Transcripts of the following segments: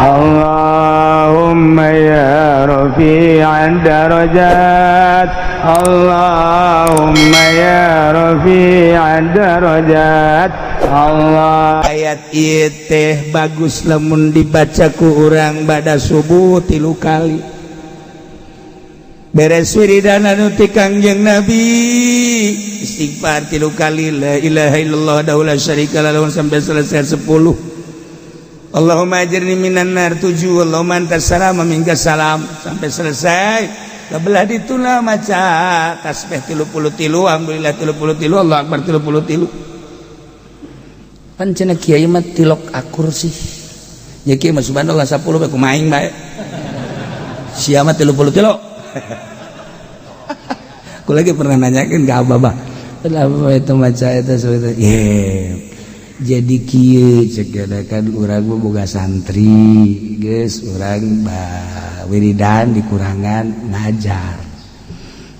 Allahumma ya rafi'ad darajat, Allahumma ya rafi'ad darajat. Allah ayat ieu teh bagus lamun dibaca ku urang bada subuh 3 kali. Beres wiridan anu ti Kangjeng Nabi istighfar 3 kali la ilaha illallah wahdahu la syarika lahu sampai selesai 10. Allahumma ajirni minan nar 7, Allahumma antas salam minkas salam sampai selesai. Kabelah dituna maca tasbih 33, alhamdulillah 33, Allahu akbar 33. Pan cenah kiai mah tilok akur sih. Ya kiai mah subhanallah 10 bae kumaing bae. Sia mah 33. Aku lagi pernah nanyakin ke Abah, kenapa itu maca itu seperti jadi kieu cek kan urang mah boga santri geus urang wiridan dikurangan ngajar.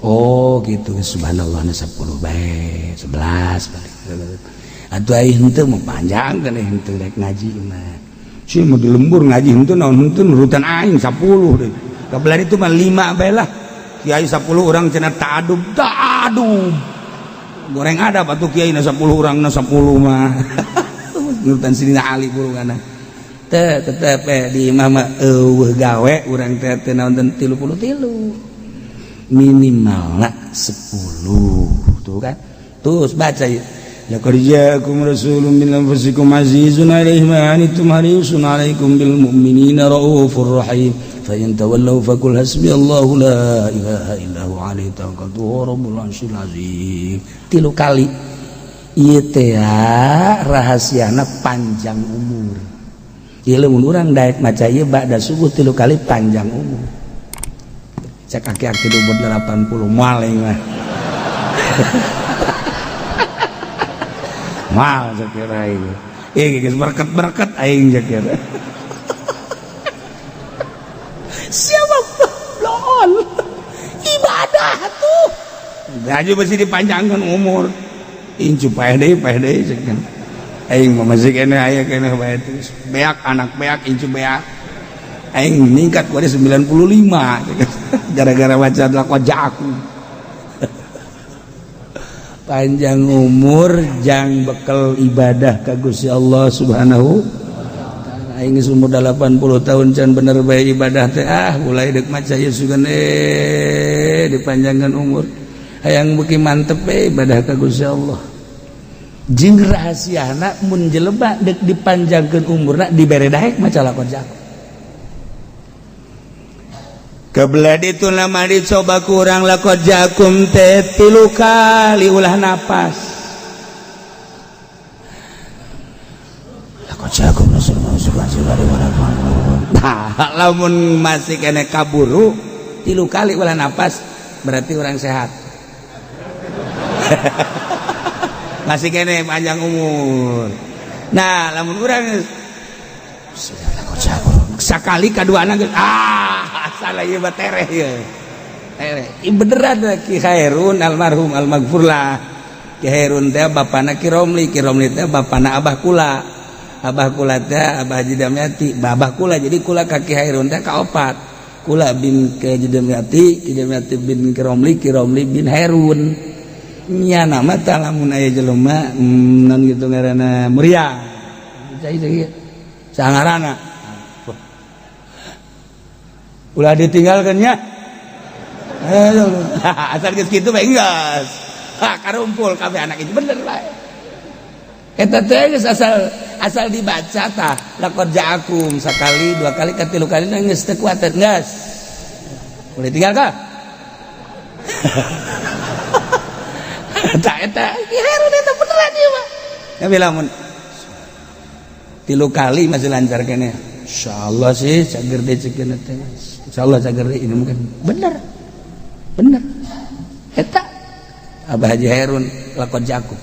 Oh gitu, subhanallah 10 bae 11 balik. Atuh ai henteu mah panjang kan henteu rek ngaji mah. Si mah di lembur ngaji henteu naon henteu nurutan aing 10 deui. Kabelah itu mah 5 bae lah. Kiai 10 orang cenah ta'adub. Goreng ada atuh kiai na 10 urang na 10 mah. Nurutan Sidina Ali burungana. Teu tetep di imah mah eueuh gawe urang teh teu naon 33. Minimalna 10. Tuh kan. Terus baca ya. Laqad ja'akum rasulun min anfusikum azizun 'alaihi ma 'anittum harisun 'alaikum bil mu'minina raufur rahim. Fa in tawallaw faqul hasbiyallahu la ilaha illa huwa 'alaihi tawakkaltu wa rabbul 'arsyil 'azim. 3 kali. Ieu teh rahasiana panjang umur. Ieu lamun urang daek maca ieu ba'da subuh 3 kali panjang umur. Cek aki-aki umur 80 moal mah. Mal sakira ieu. Geus berkat-berkat aing sakira. Siapa lool? Ibadah tuh. Ngaji mesti dipanjangkan umur. Incu paeh deui sakira. Aing mah masih kene aya kene bae terus. Beak anak beak incu beak. Aing ningkat ku 95 gara-gara baca lakon jaku. Panjang umur jang bekal ibadah ka Gusti Allah Subhanahu taala. Aing geus umur 80 tahun can bener bae ibadah teh mulai deuk maca ieu sugan dipanjangkan umur. Hayang beuki mantep ibadah ka Gusti Allah. Jeung rahasiana mun jelema deuk dipanjangkeun umurna dibere daek maca lakon jago. Kebelah itu nama dicoba kurang lakot jakum teh 3 kali ulah napas. Lakot jakum nah, lamun masih kena kaburu 3 kali ulah napas berarti orang sehat. Masih kena panjang umur. Nah, lamun orang lakot jakum sakali kaduana geus salah ieu mah tereh ieu. Tereh. Beneran Ki Khairun almarhum almaghfur lah. Ki Khairun teh bapana Ki Romli teh bapana abah kula. Abah kula teh Abah Haji Damyati, babah kula jadi kula ka Ki Khairun teh kaopat. Kula bin ke Haji Damyati, Ki Damyati bin Ki Romli bin Khairun. Nya nama teh lamun aya jelema naon kitu ngaranna Muria. Cai ieu. Sangarana ulah ditinggalkannya asal geus kitu bae geus karumpul kabeh anak itu bener bae eta teh geus asal dibaca tah laqad ja'akum sakali 2 kali ka 3 kali geus teu kuat geus boleh tinggalkan eta herun eta beneran ieu mah tapi lamun 3 kali masih lancar kene insyaallah sih cager deh cekeun teh insyaallah cager deh ini mungkin bener eta Abah Haji Khairun lakon jaku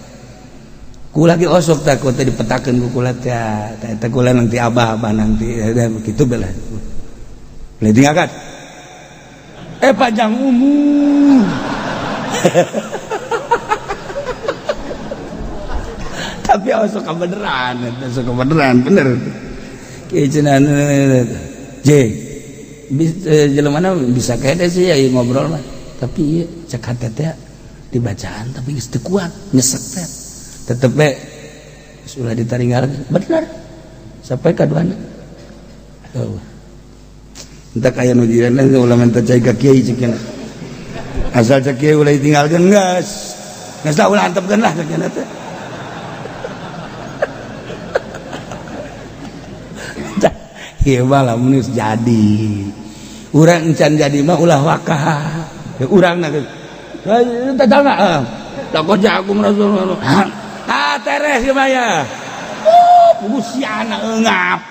kula ge osok takut teh dipetakeun ku kula teh eta kula nanti abah nanti kitu belah boleh tinggalkan panjang umur tapi osok beneran bener Kiai cenah J jelema bisa kede sih ya ngobrol mah tapi ieu cek hate teh dibacaan tapi geus teu kuat nyesek teh tetep we sudah ditaringgal bener sampai kaduana oh entah kaya nu jiranna ulah menta cai ka kiai ceuk asal cek kiai ulah ditinggalkeun geus da ulah antepkeun lah ceuk teh ieu mah lamun jadi urang encan jadi mah ulah wakah urangna geus tadanga laqad ja'akum rasulun teres ieu mah ya pugusiana eungap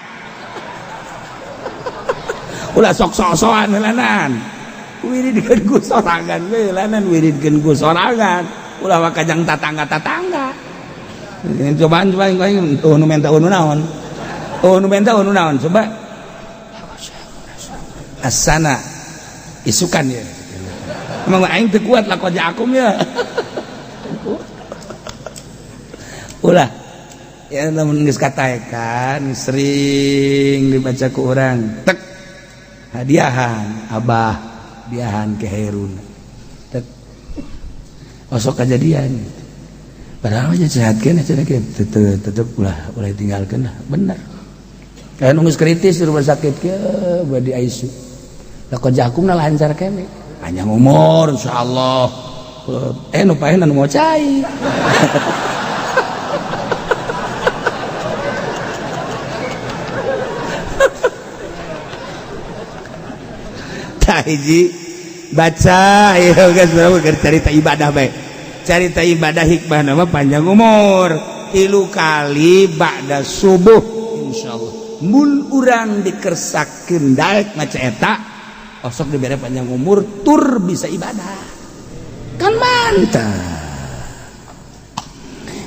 ulah sok-sokan heulanan wiridkeun ku sorangan we heulanan wiridkeun ku sorangan ulah wakajang tatangga-tatangga cobaan nu menta nu naon nu menta nu naon coba asana isukan ya emang aing teu kuat lah koja akum ya ulah ya lamun geus kataekan sering dibaca ku urang tek hadiahan abah diahan ke Herun tek osok kejadian padahal aja sehatkeun cenah tetep ulah tinggalkeun lah bener kayak nunggu kritis di rumah sakit ke badi ICU lah kojakumna lancar kene panjang umur insyaallah nu paehan nu mau cai tahiji baca ya guys berapa cerita ibadah baik cerita ibadah hikmah nama panjang umur 3 kali ba'da subuh insyaallah mun urang dikersakeun daek maca eta osok dibere panjang umur tur bisa ibadah kan mantap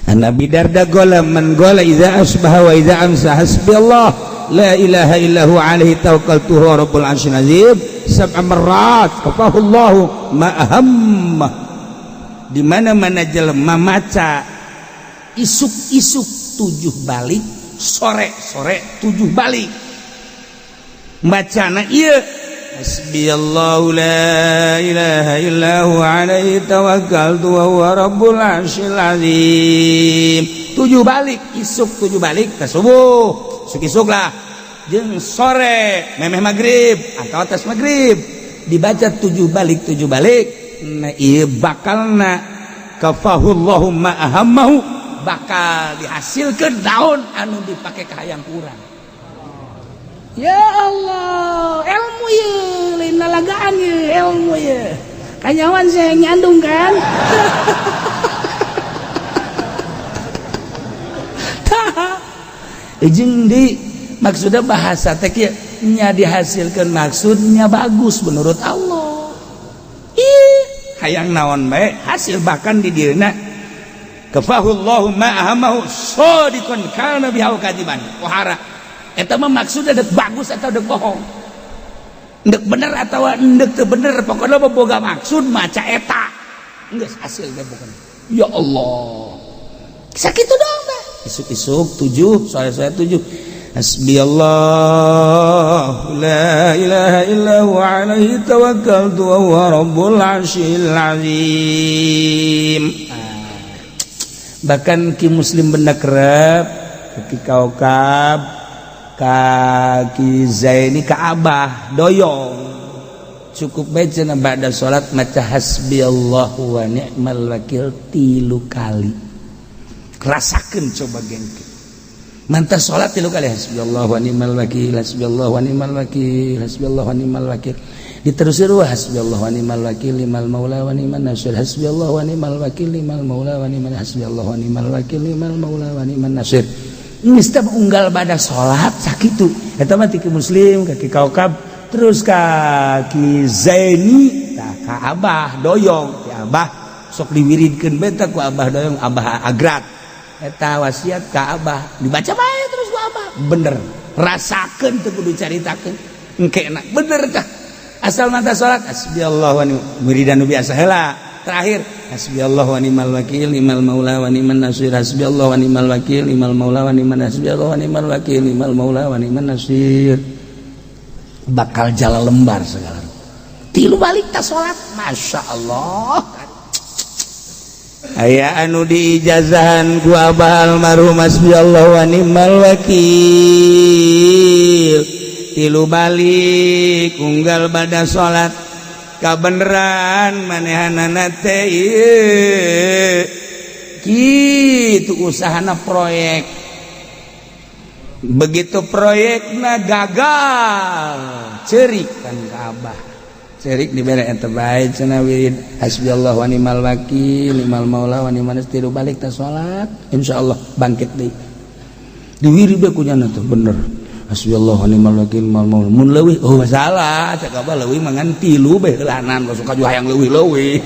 Nabi Darda gola man gola idza asbaha wa idza amsa hasbiyallah la ilaha illahu alaihi tawakkaltu huwa rabbul arsyil azim sab'a marrat kafahullahu ma ahamma di mana-mana jelema maca isuk-isuk 7 balik sore-sore 7 balik bacana ieu hasbiyallahu la ilaha illahu alaihi tawakkaltu wa huwa rabbul arsyil azim 7 balik isuk 7 balik ke subuh isuk lah jeung sore memeh maghrib atau atas maghrib dibaca 7 balik nah ieu bakalna kafahullahu ma ahammahu bakal dihasilkeun daun anu dipake ka hayang urang ya Allah ilmu ye lain nalagaan ye ilmu ye kanyawan saya nyandung kan jeung di maksudnya bahasa teh kieu nya dihasilkeun maksudnya bagus menurut Allah hayang naon bae hasil bahkan di dieuna kafahullahu ma ahamahu shadiqan kana bihau kadiban pohara eta mah maksudna dek bagus atau dek bohong dek bener atau dek teu bener pokona boga maksud maca eta geus hasil teh bukan ya Allah sakitu doang dah isuk-isuk 7 sore-sore 7 hasbiyallah la ilaha illahu alaihi tawakkaltu wa huwa rabbul arsyil azim bahkan ki muslim benda kerep ki kaukab kaki zaini ka abah doyong cukup baca ba'da salat maca hasbiyallahu wa ni'mal wakil 3 kali rasakeun coba gengke mantap salat 3 kali hasbiyallahu wa ni'mal wakil hasbiyallahu wa ni'mal wakil hasbiyallahu wa ni'mal wakil diterusir wa hasbiyallahu wa ni'mal wakil limal maula wa ni'man nasir hasbiyallahu wa ni'mal wakil limal maula wa ni'man hasbiyallahu wa ni'mal wakil limal maula wa ni'man nasir mista unggal pada salat sakitu eta mah ti muslim kaki kaukab terus kaki zaini ka abah doyong ti abah sok diwiridkeun beta ku abah doyong abah agrat eta wasiat ka abah dibaca bae terus ku abah bener rasakeun teu kudu caritakeun engke enak bener tah asal mata salat hasbiyallahu wa ni'mal muridan biasa heula terakhir hasbiyallahu wa ni'mal wakil ni'mal maula wa ni'man nasir hasbiyallahu wa ni'mal wakil ni'mal maula wa ni'man hasbiyallahu wa ni'mal wakil ni'mal maula wa ni'man nasir bakal jala lembar segala tilu balik tas salat masya Allah aya anu diijazahan ku abah almarhum hasbiyallahu wa ni'mal wakil tilu balik unggal bada salat kabeneran manehanana teh kitu usahana proyek begitu proyekna gagal cerik kan ka abah cerik dibere eta bae cenah wirid hasbiyallahu wa ni'mal wakil ni'mal maula wa ni'man nasir balik ta salat insyaallah bangkit deui diwirid bae kunyana teh bener hasbiyallahu wa ni'mal wakil ni'mal maula mun leuwih oh masalah cak abah leuwih mangan tilu bae heulanan suka ju hayang leuwih-leuwih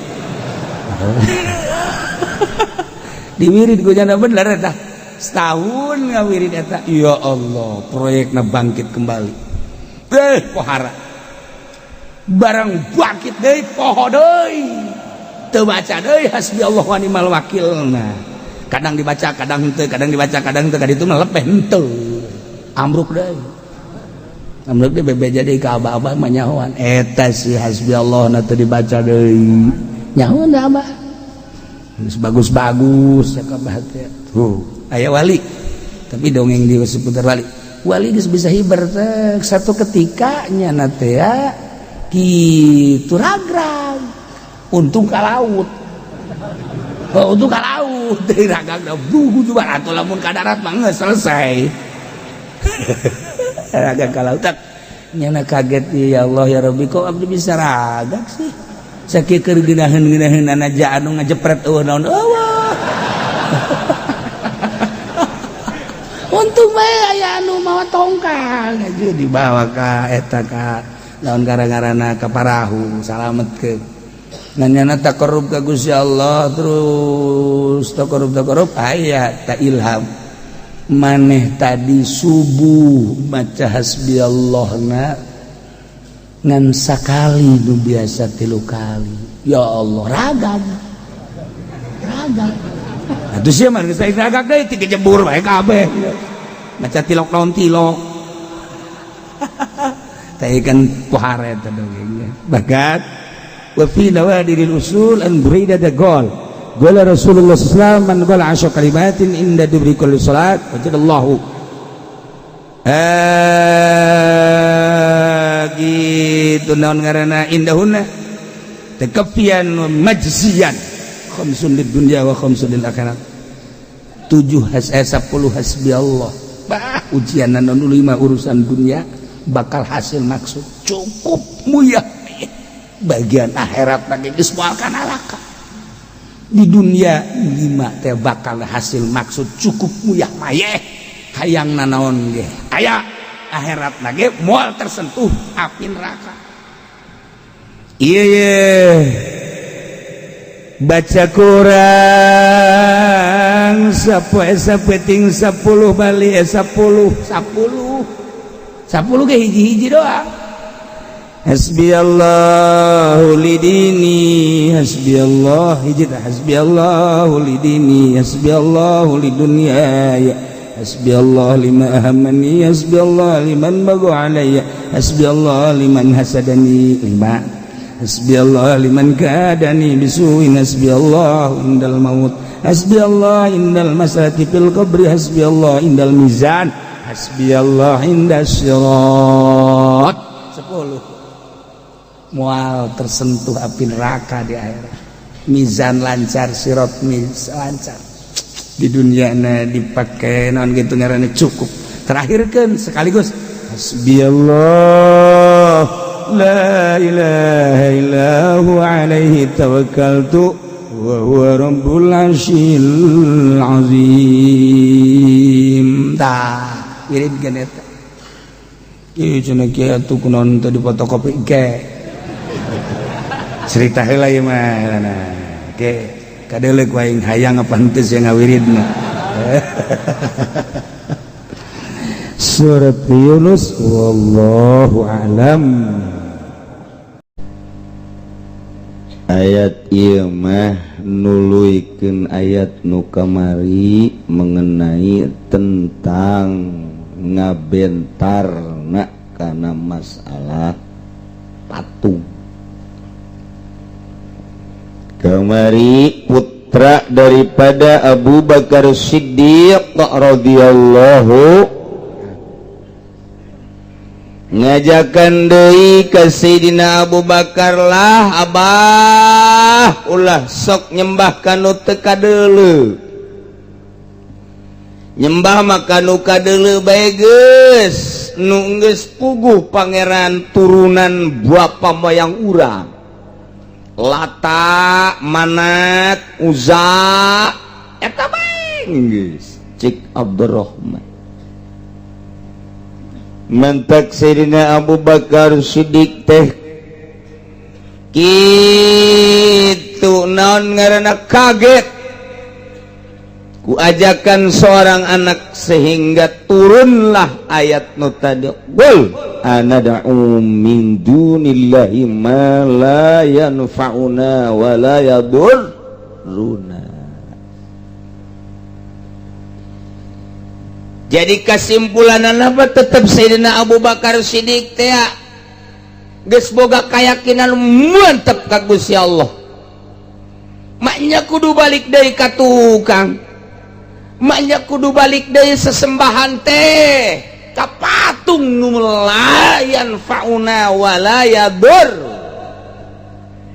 diwirid kunyana bener eta setahun ngawirid eta ya Allah proyekna bangkit kembali pohara barang bangkit deui poho deui teu baca deui hasbiyallahu wa ni'mal wakil nah kadang dibaca kadang henteu kadang dibaca kadang henteu kaditu mah lepeh henteu ambruk deui bebeja deui ka abah-abah mah nyahoan eta si hasbiyallah na teu dibaca deui nyahoan da abah geus bagus-bagus ya ka abah teh aya wali tapi dongeng di seputar wali geus bisa hiber teh satu ketika nya teh ya kitu ragrag untung ka laut untung ka laut deui ragrag da dugu juga atuh lamun ka darat mah geus selesai ragrag ka laut nyana kaget ya Allah ya Rabbi kok abdi bisa ragrag sih sakieu keur geunaheun-geunaheunana ja anu ngajepret eueuh naon eueuh untung bae aya anu mawa tongkang aja dibawa ka eta ka naon gara-garana ka parahu salametkeun nanyana taqarrub ka Gusti Allah terus taqarrub aya ta ilham maneh tadi subuh maca hasbiyallahna ngan sakali nu biasa 3 kali ya Allah ragam atuh sia mah geus ragak deui ti kejebur bae kabeh maca tilok naon tilok teh kan pohara eta dongengnya bagat wa fi nawadiril usul an burida da gol qala Rasulullah sallallahu alaihi wasallam man qala 10 kalimatin inda dubri kulli salat wajadallahu gitu naon ngaranna indahuna tekafian majziyan khamsun lid dunya wa khamsun lil akhirat 10 hasbiyallah bah ujian naon 5 urusan dunia bakal hasil maksud cukup muyah bagian akhirat lagi geus moal kana laka di dunia 5 teh bakal hasil maksud cukup muyah mayeh hayang nanaon ge aya akhirat lagi moal tersentuh api neraka iya baca Quran sapeting 10 bali 10 ke hiji-hiji doang hasbiyallahu lidini hasbiyallah hiji hasbiyallahu lidini hasbiyallahu lidunya hasbiyallah lima ahamani hasbiyallah liman bagu alayya hasbiyallah liman hasadani 5 hasbiyallah liman kadani bisuin hasbiyallah indal maut hasbiyallah indal masati fil qabri hasbiyallah indal mizan hasbiyallah indas sirat 10 mual tersentuh api neraka di akhirat mizan lancar sirat lancar di dunia dipakai naon gitu ngaranna cukup terakhirkeun sekaligus hasbiyallah la ilaha illahu alaihi tawakkaltu wa huwa rabbul arsyil azim tah wirid ganeta ieu cenah kieu atuh kunaon teh dipotokopi ge cerita heula ieu mah ge kadeulek wae hayang apa henteu sia ngawiridna surat Yunus wallahu a'lam ayat ieu mah nuluikeun ayat nu kamari mengenai tentang ngabentarna kana masalah patung. Kamari putra daripada Abu Bakar Siddiq radhiyallahu ngajakan deui ka Sayyidina Abu Bakar lah, abah ulah sok nyembah kanu teu kadeuleu, nyembah mah kanu kadeuleu bae geus, nu geus puguh pangeran turunan bapa moyang urang, Lata, Manat, Uzza, eta bae geus cik Abdurrahman. Mentak Sayyidina Abu Bakar Siddiq teh kitu naon ngaranna kaget ku ajakan seorang anak sehingga turunlah ayat nu tadi, qul anad'u min dunillahi ma la yanfa'una wa la yadurruna. Jadi kesimpulan apa tetap Sayyidina Abu Bakar Siddiq teh geus boga kayakinan mantep ka Gusti Allah. Maknya kudu balik deui ka tukang, maknya kudu balik deui sesembahan teh ka patung nu layan fauna wala yadur,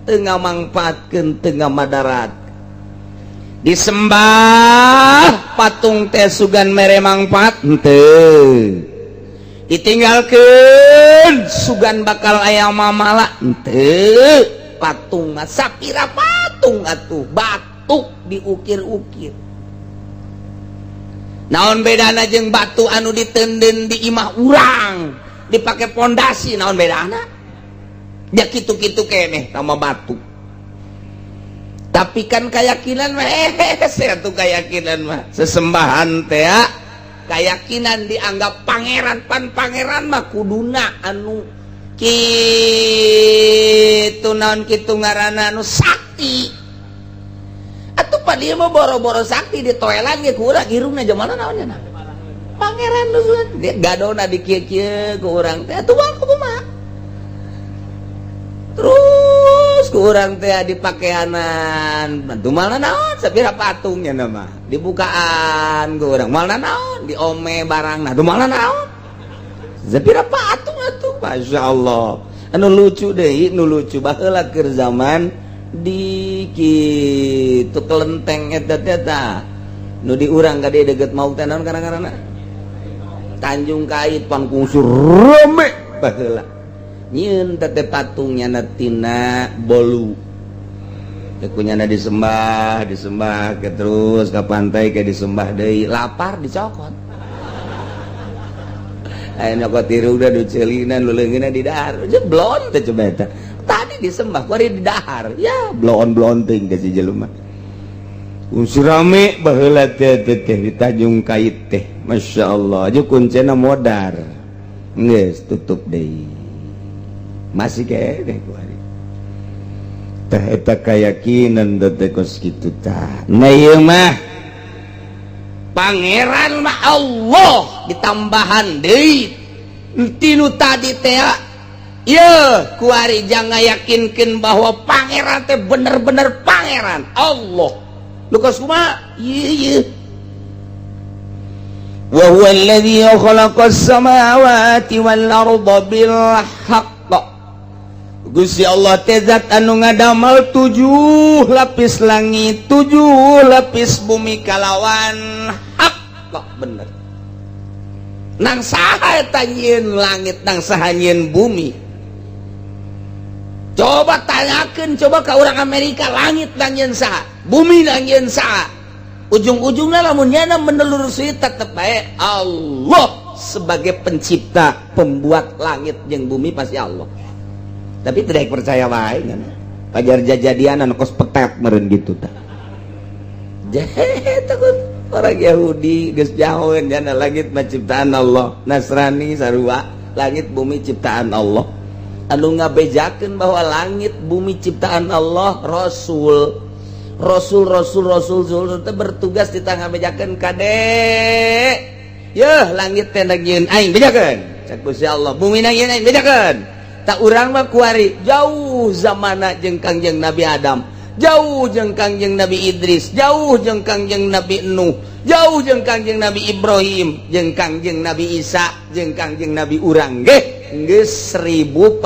teu ngamangpaatkeun teu ngamadarat. Disembah patung teh sugan mere mangpaat henteu, ditinggalkeun sugan bakal aya mamala henteu. Patung mah sapira patung atuh, batu diukir-ukir. Naon bedana jeung batu anu diteunden di imah urang dipake pondasi, naon bedana? Ya kitu-kitu keneh sama batu. Tapi kan keyakinan mah atuh keyakinan mah sesembahan teh keyakinan dianggap pangeran, pan pangeran mah kuduna anu kitu naon kitu ngaranna anu sakti. Atuh pa dieu mah boro-boro sakti ditoelan ge ku urang irungna jamana naonnya na pangeran dulu dia gadona dikieu-kieu ku urang teh atuh kumaha terus ku urang teh dipakeanan bantu malna naon sapira patungnya nama dibukaan ku urang malna naon diome barangna tuh malna naon sapira patung atuh masyaallah anu lucu deui nu lucu baheula keur zaman di kitu kelenteng eta nu di urang ka dieu deugeut mauk teh naon kana-kana Tanjung Kait Pangkungsur rame baheula nyieun teh patungnya tina bolu kunyana disembah ke terus ke pantai ke disembah deui lapar dicokot aya nyokot tiru udah duceulinan leungeunna di dahar jeblon teh coba eta tadi disembah ku ari di dahar ya blon-blonting ka si jelema unsur rame baheula teh di Tanjung Kait teh masyaallah aja kuncena modar geus tutup deui masih kene ku ari teh eta keyakinan teh kos kitu tah nah ieu mah pangeran mah Allah ditambahan deui tinu tadi teh ieu ku ari jangan yakinkeun bahwa pangeran teh bener-bener pangeran Allah lu kos kumaha ieu wa huwa alladzi khalaqas samawati wal arda bil haqq. Gusti Allah teh zat anu ngadamel 7 lapis langit 7 lapis bumi kalawan hak kok bener. Nang saha eta nyieun langit nang saha nyieun bumi? Coba tanyakeun coba ka urang Amerika langit nang nyieun saha? Bumi nang nyieun saha? Ujung-ujungna lamun nyana menelusuri tetep bae Allah sebagai pencipta pembuat langit jeung bumi pasti Allah. Tapi tidak percaya wae kan pajar jajadianan kos petet meureun gitu tah jahe takut orang Yahudi geus jahoeun jana langit mah ciptaan Allah Nasrani sarua langit bumi ciptaan Allah anu ngabejakeun bahwa langit bumi ciptaan Allah, rasul teh bertugas di tengah bejakeun kade. Yeuh langit teh nyieun aing bejakeun. Cak Gusti Allah, bumi na nyieun aing bejakeun. Tak urang mah kuari jauh zamana jeung Kangjeng Nabi Adam, jauh jeung Kangjeng Nabi Idris, jauh jeung Kangjeng Nabi Nuh, jauh jeung Kangjeng Nabi Ibrahim, jeung Kangjeng Nabi Isa, jeung Kangjeng Nabi urang geus 1400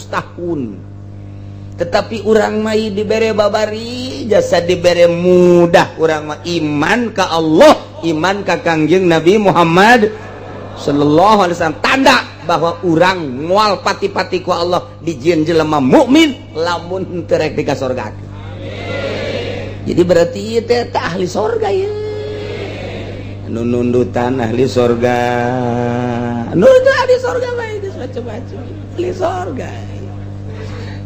tahun. Tetapi urang mah dibere babari jasa dibere mudah, urang mah iman ka Allah, iman ka Kangjeng Nabi Muhammad sallallahu alaihi wasallam, tanda bahwa urang moal pati-pati ku Allah dijieun jelema mukmin lamun teu rek di ka surga. Jadi berarti ieu teh ahli surga ya. Anu nundutan ahli surga. Anu ahli surga bae geus macam-macam. Ahli surga.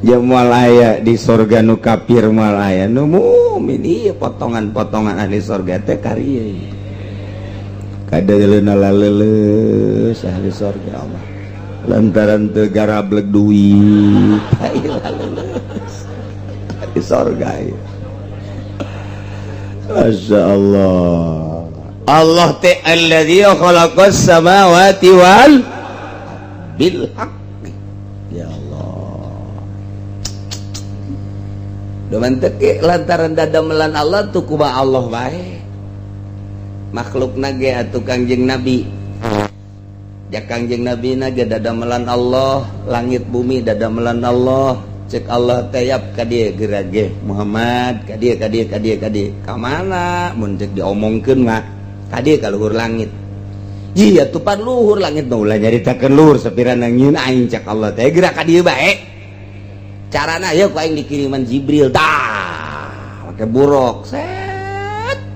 Ya moal aya di surga nu kafir moal aya nu mukmin, ieu potongan-potongan ahli surga teh karieu. Kadeleuna laleus ahli surga Allah. Lantaran teu garablek duit, ayo laleus ahli surga ya. Masya Allah. Allah te alladzi khalaqas samawati wal bil haqq. Ya Allah. Duman teu lantaran dadamelan Allah tu kumaha Allah bae. Makhlukna ge atuh Kangjeng Nabi. Ya Kangjeng Nabi na ge dadamelan Allah, langit bumi dadamelan Allah. Cek Allah tayap ka dieu geura ge Muhammad ka dieu ka mana mun cek diomongkeun mah ka dieu ka luhur langit. Iya tuh pan luhur langit mah ulah nyaritakeun luhur sapirana nyieun aing cek Allah teh geura ka dieu bae. Carana ya ku aing dikiriman Jibril tah make buruk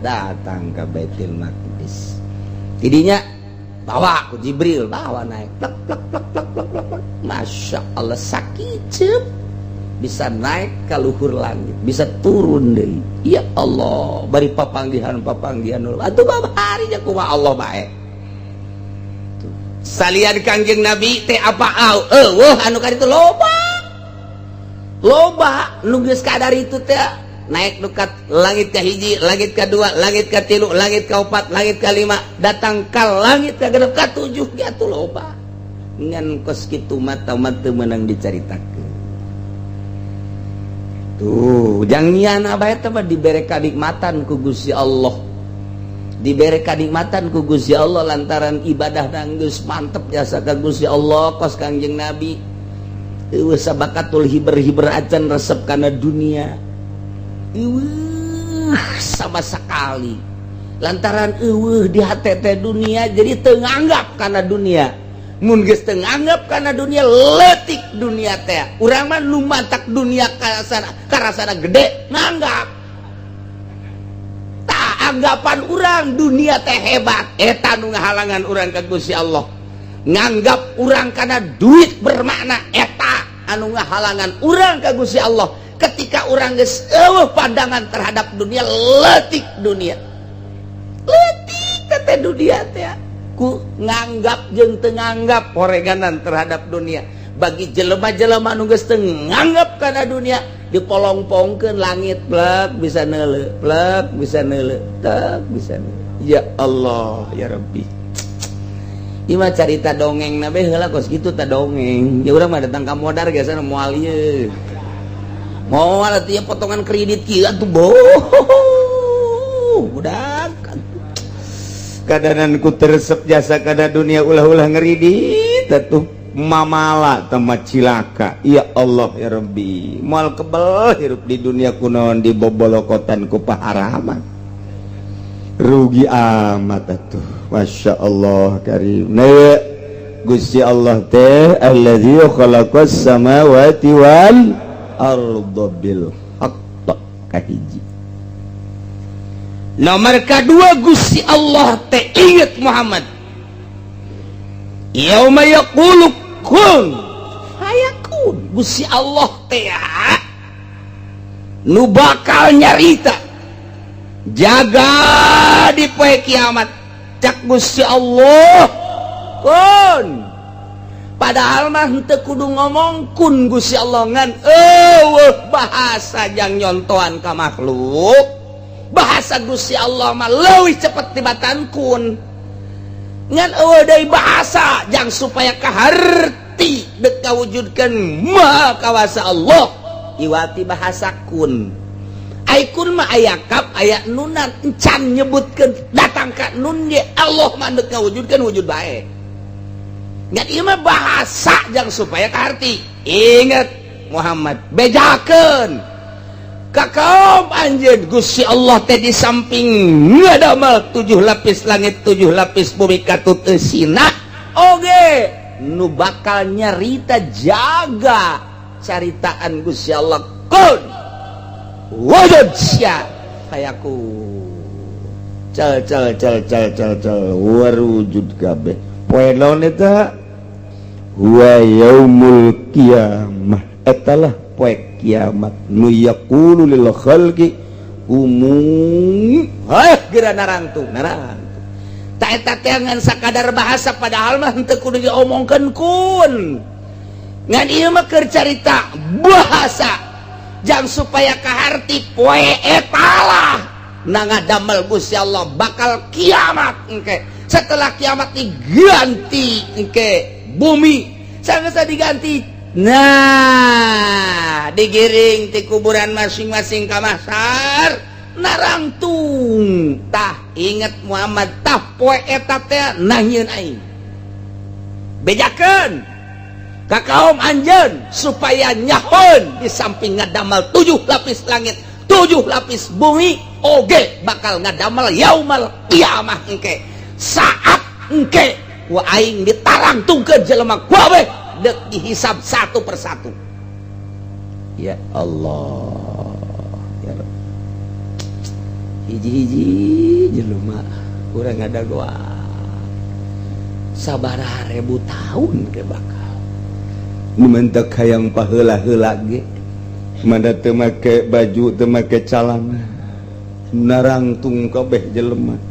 datang ke Baitul Maqdis. Tidinya bawa ku Jibril, bawa naik plak plak plak plak plak plak. Masya Allah sakicep bisa naik ke luhur langit, bisa turun deui. Ya Allah, bari papanggihan atuh babarinya kumaha Allah bae. Salian Kangjeng Nabi teh apa eueuh anu kaditu loba nu geus kadar itu teh naik dekat langit ke hiji, langit ke dua, langit ke tilu, langit ke opat, langit ke lima, datang ke langit ke genep ke tujuh, gitu loba. Ngan kos kitu mata menang dicaritakeun. Tuh, jangan bae teh dibere kanikmatan ku Gusti Allah. Dibere kanikmatan ku Gusti Allah lantaran ibadah geus mantep jasa ka Gusti Allah kos Kangjeng Nabi. Eueuh sabakatul hiber-hiber acan resep kana dunia. Sama sekali lantaran di hati teh dunia jadi tenganggap karena dunia. Mun geus tenganggap karena dunia letik dunia teh urang mah nu mantak dunia karasana gede nganggap tak anggapan urang dunia teh hebat eta nu ngahalangan urang ka Gusti Allah. Nganggap urang karena duit bermakna eta anu ngahalangan urang ka Gusti Allah. Ketika orang geus eueuh pandangan terhadap dunia letik dunia teh dunia teh ku nganggap jeung teu nganggap horeganan terhadap dunia. Bagi jelema-jelema anu geus teu nganggap kana dunia dipolong-pongkeun langit plek bisa neuleuh plek bisa neuleuh tak bisa neuleuh. Ya Allah ya Rabbi, ieu mah carita dongengna bae heula kos kitu tah dongeng. Ya urang mah datang ka modar geus anu moal ieu mau ala tiap potongan kredit kieu atuh budak kadanan ku teresep jasa kana dunia ulah-ulah ngeridit atuh mamala tamat cilaka. Ya Allah ya Rabbi, moal kebel hirup di dunia kunaon dibobolokotan ku paharaman rugi amat atuh. Masya Allah karim. Nah Gusti Allah teh alladzi khalaqas samawati wal arda bil haqq kahiji. Nomor kedua Gusti Allah teh inget Muhammad yauma yaqulu kun fayakun. Gusti Allah teh nu bakal nyarita jaga di poe kiamat cak Gusti Allah kun padahal mah henteu kudu ngomong kun Gusti Allah ngan bahasa jang nyontohan ka makhluk, bahasa Gusti Allah mah leuwih cepet tibatan kun ngan deui bahasa jang supaya kaharti dek kawujudkeun maha kawasa Allah iwati bahasa kun. Ai kun mah aya kap aya nunan encan nyebutkeun datang ka nun ge Allah mah dek kawujudkeun wujud bae. Ngan ieu mah bahasa jang supaya kaharti. Ingat Muhammad bejakeun ka kaum anjeun Gusti Allah teh di samping ngadamel 7 lapis langit 7 lapis bumi katut eusina oge nu bakal nyarita jaga caritaan Gusti Allah kun wujud sia kayaku cel warujud kabeh poe naon eta wa yaumul qiyamah etalah poe kiamat nu yaqulu lil khalqi umum geura narantu ta eta teh ngan sakadar bahasa padahal mah henteu kudu diomongkeun kun ngan ieu mah keur carita bahasa jang supaya kaharti poe eta lah nangadamel Gusti Allah bakal kiamat engke setelah kiamat diganti engke bumi sageus diganti. Nah, digiring di kuburan masing-masing ka mahsyar narangtung. Tah inget Muhammad tah poe eta teh nahieun aing. Bejakeun ka kaum anjeun supaya nyahoeun di samping ngadamel 7 lapis langit, 7 lapis bumi oge bakal ngadamel yaumal qiyamah engke. Saat engke wa aing ditarangtungkeun jelema kabeh dek dihisab satu persatu. Ya Allah ya Rabb. Hiji-hiji jelema urang ada gua sabaraha ribu tahun ke bakal nu mentek hayang paheula-heula ge manda teu make baju teu make calana narangtung kabeh jelema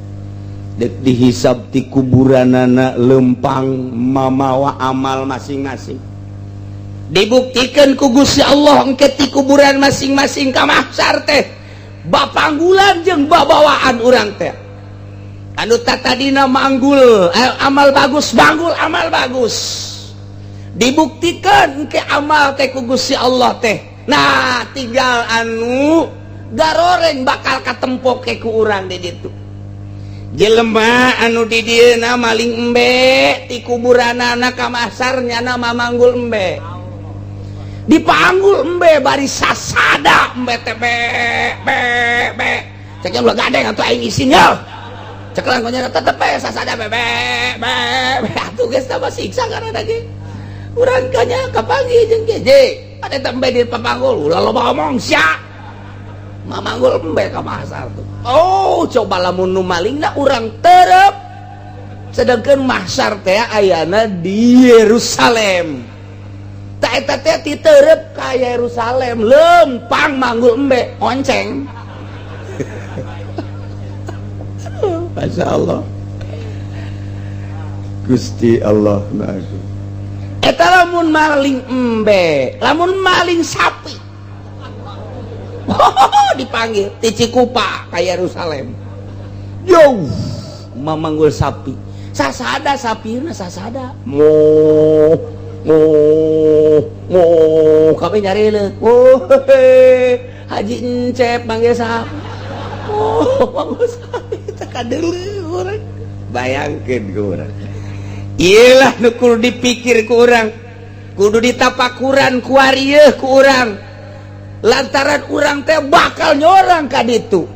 dek dihisab ti kuburanana lempang mamawa amal masing-masing dibuktikan ku Gusti Allah engke ti kuburan masing-masing ka mahsyar teh bapanggulan jeung babawaan urang teh anu tatadina manggul amal bagus banggul amal bagus dibuktikan engke amal teh ku Gusti Allah teh nah tinggal anu garoreng bakal katempo ke ku urang di ditu jelema anu di dieuna maling embe ti kuburanana ka mahsyar nyana mamanggul embe dipanggul embe bari sasada embe teh be cek ulah gadeng atuh aing isin ya cek langkonya tetep sasada be atuh geus tambah siksa karena ge urang kanya kapanggih jeung geje ade teh embe di papanggul ulah loba omong sia mamanggul embe ka mahsyar tuh. Oh coba lamun nu malingna urang terep sedangkan mahsyar teh ayana di Yerusalem ta eta teh ti terep ka Yerusalem lempang manggul embe onceng Masya Allah Gusti Allah nagu eta lamun maling embe lamun maling sapi dipanggil ti Cikupa ka Yerusalem yo mamanggul sapi sasada sapina sasada mo kabeh nyareleuk Haji Encep manggil sapi manggul sapi teh kadeuleu urang bayangkeun ku urang ieu lah nu kudu dipikir ku urang kudu ditapakuran ku arieuh ku urang lantaran urang teh bakal nyorang ka ditu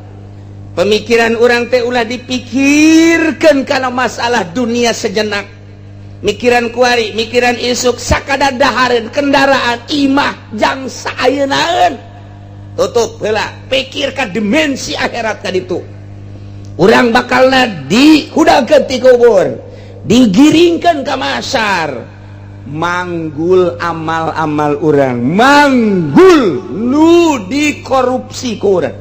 pemikiran urang teh ulah dipikirkeun kana masalah dunia sejenak mikiran kuari mikiran isuk sakadar dahareun kendaraan imah jang saayeunaeun tutup heula pikir ka dimensi akhirat ka ditu urang bakalna dihudangkeun ti kubur digiringkeun ka mahsyar manggul amal-amal urang manggul nu dikorupsi ku urang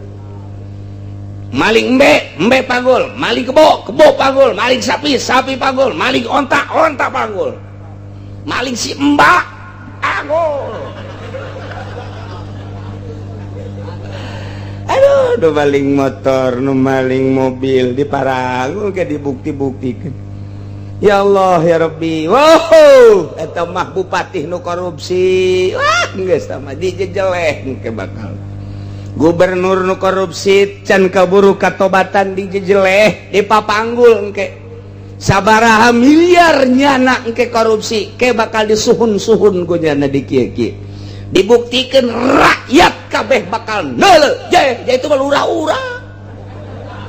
maling embe panggul maling kebo panggul maling sapi panggul maling onta panggul maling si Mbak aduh nu maling motor nu maling mobil diparang ke dibukti-buktikan. Ya Allah ya Rabbi, wow eta mah bupati nu korupsi, wah geus mah dijejeleh ke bakal gubernur nu korupsi can kaburu katobatan dijejeleh dipapanggul engke sabaraha miliar nyana engke korupsi ke bakal disuhun-suhun ku nyana di kieu-kieu dibuktikan rakyat kabeh bakal neuleuh je itu mah lurah-urah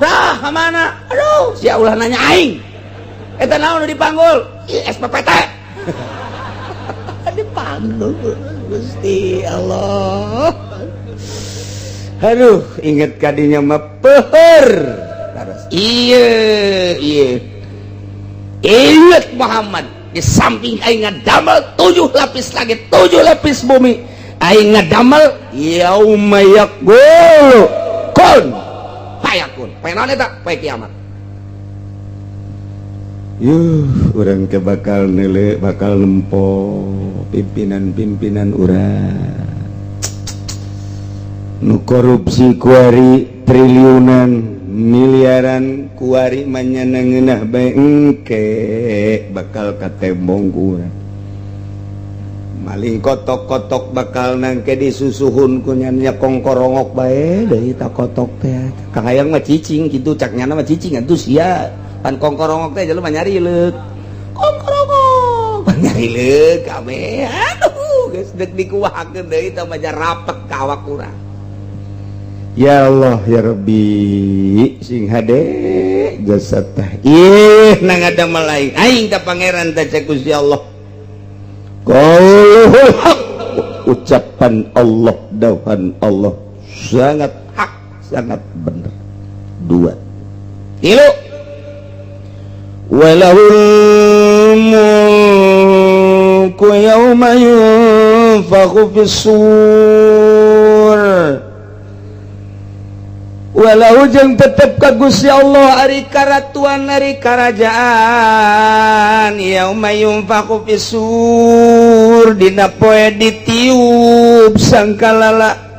tah mana aduh sia ulah nanya aing eta naon nu dipanggul SPPT dipanggul Gusti Allah. Aduh inget kadinya mah peuheur iya inget Muhammad di samping aing ngadamel 7 lapis langit 7 lapis bumi aing ngadamel yauma yaqulu kun fayakun paenaon eta poe kiamat. Urang ke bakal nele bakal nempo pimpinan-pimpinan urang nu korupsi kuari triliunan miliaran kuari manyana ngeunah bae engke bakal katembong urang maling kotok-kotok bakal nangke disusuhun ku nya kongkorongok bae deui ta kotok teh kahayang mah cicing kitu cak nyana mah cicing atuh sia pan kongkorongok teh jelema nyarileuk kongkorongok nyarileuk kabeh aduh geus deuk dikuwahakeun deui tah mah rapet ka awak urang. Ya Allah ya Rabbi sing hade jasad teh ih nangadamel aing ka pangeran teh cek Gusti Allah qaulul haq ucapan Allah dauhan Allah sangat hak sangat benar. 2 3 walahul mulku yawma yunfakhu fis-sur walau jeung tetep ka Gusti Allah ari karatuan ari karajaan yauma yunfakhu fis-sur dina poe ditiup sangkalala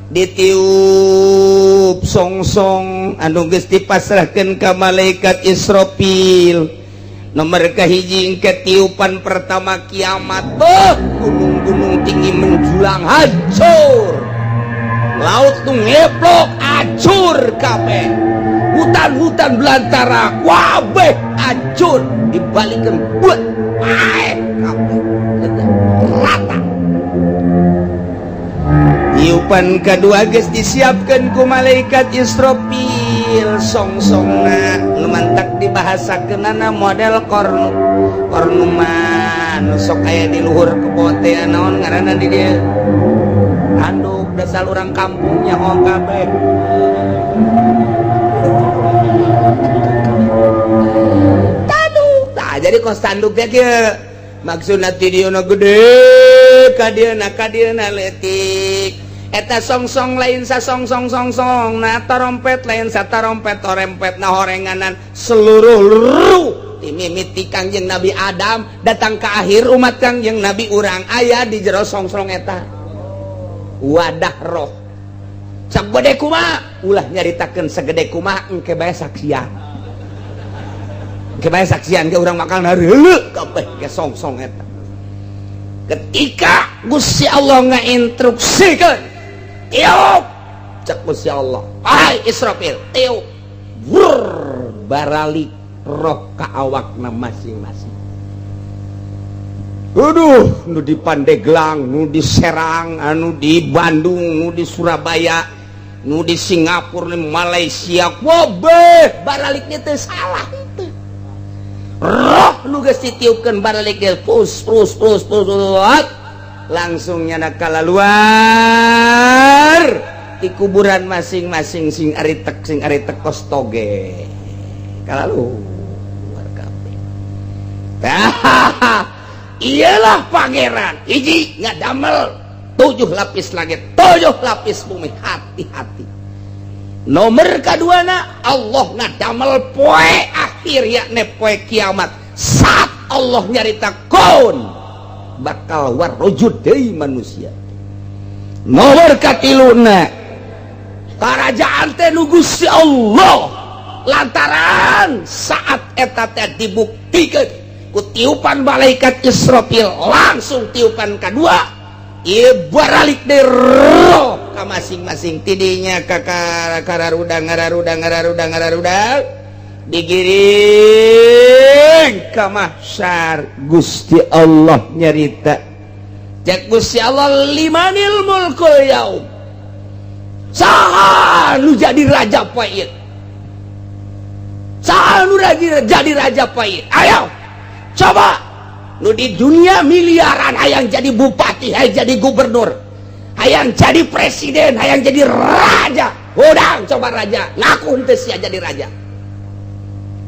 ditiup songsong anu geus dipasrahkeun ka malaikat Israfil nomor kahiji engke tiupan pertama kiamat gunung-gunung tinggi menjulang hancur laut nu ngeplok hancur kabeh hutan-hutan belantara kabeh hancur dibalikeun buat kabeh rata. Tiupan kedua geus disiapkeun ku malaikat Israfil songsongna nu mantak dibahasakeunana model kornu mah nu sok aya di luhur kebo teh naon ngaranna di dieu anduk dasar urang kampungnya hong kabeh taduh tah jadi kos tanduk teh kieu maksudna ti dieuna gede ka dieuna leutik eta songsong lain sa songsong na trompet lain sa trompet orempet na horenganan seluruh ti mimiti Kangjeng Nabi Adam datang ke akhir umat Kangjeng Nabi urang aya di jero songsong eta wadah roh cak gede kumaha ulah nyaritakeun sagede kumaha engke bae saksian ke urang bakal nareuleuh kabeh ke songsong eta ketika Gusti Allah ngainstruksikeun tiup cek Gusti Allah hai Israfil tiup wur baralik roh ka awakna masing-masing aduh nu di Pandeglang nu di Serang anu di Bandung nu di Surabaya nu di Singapura nu Malaysia wabeh baralik teh salah teh roh nu geus ditiupkeun baralik ge pus langsung nyana kalaluar di kuburan masing-masing sing ari tekos toge kalaluar kabeh. Iyalah pangeran hiji ngadamel 7 lapis langit 7 lapis bumi hati-hati. Nomor kaduana Allah ngadamel poe akhir yakni poe kiamat saat Allah nyarita kun bakal warujud deui manusia. Nomor katiluna kerajaan teh nu Gusti Allah lantaran saat eta teh dibuktikan ku tiupan malaikat Israfil langsung tiupan kedua ieu baralik deui roh ka masing-masing tidinya ka kararudang digiring ka mahsyar. Gusti Allah nyarita cek Gusti Allah limanil mulkul yaum saha nu jadi raja pait saha nu jadi raja pait ayo coba nu di dunia miliaran hayang jadi bupati hayang jadi gubernur hayang jadi presiden hayang jadi raja udang coba raja ngaku henteu sia jadi raja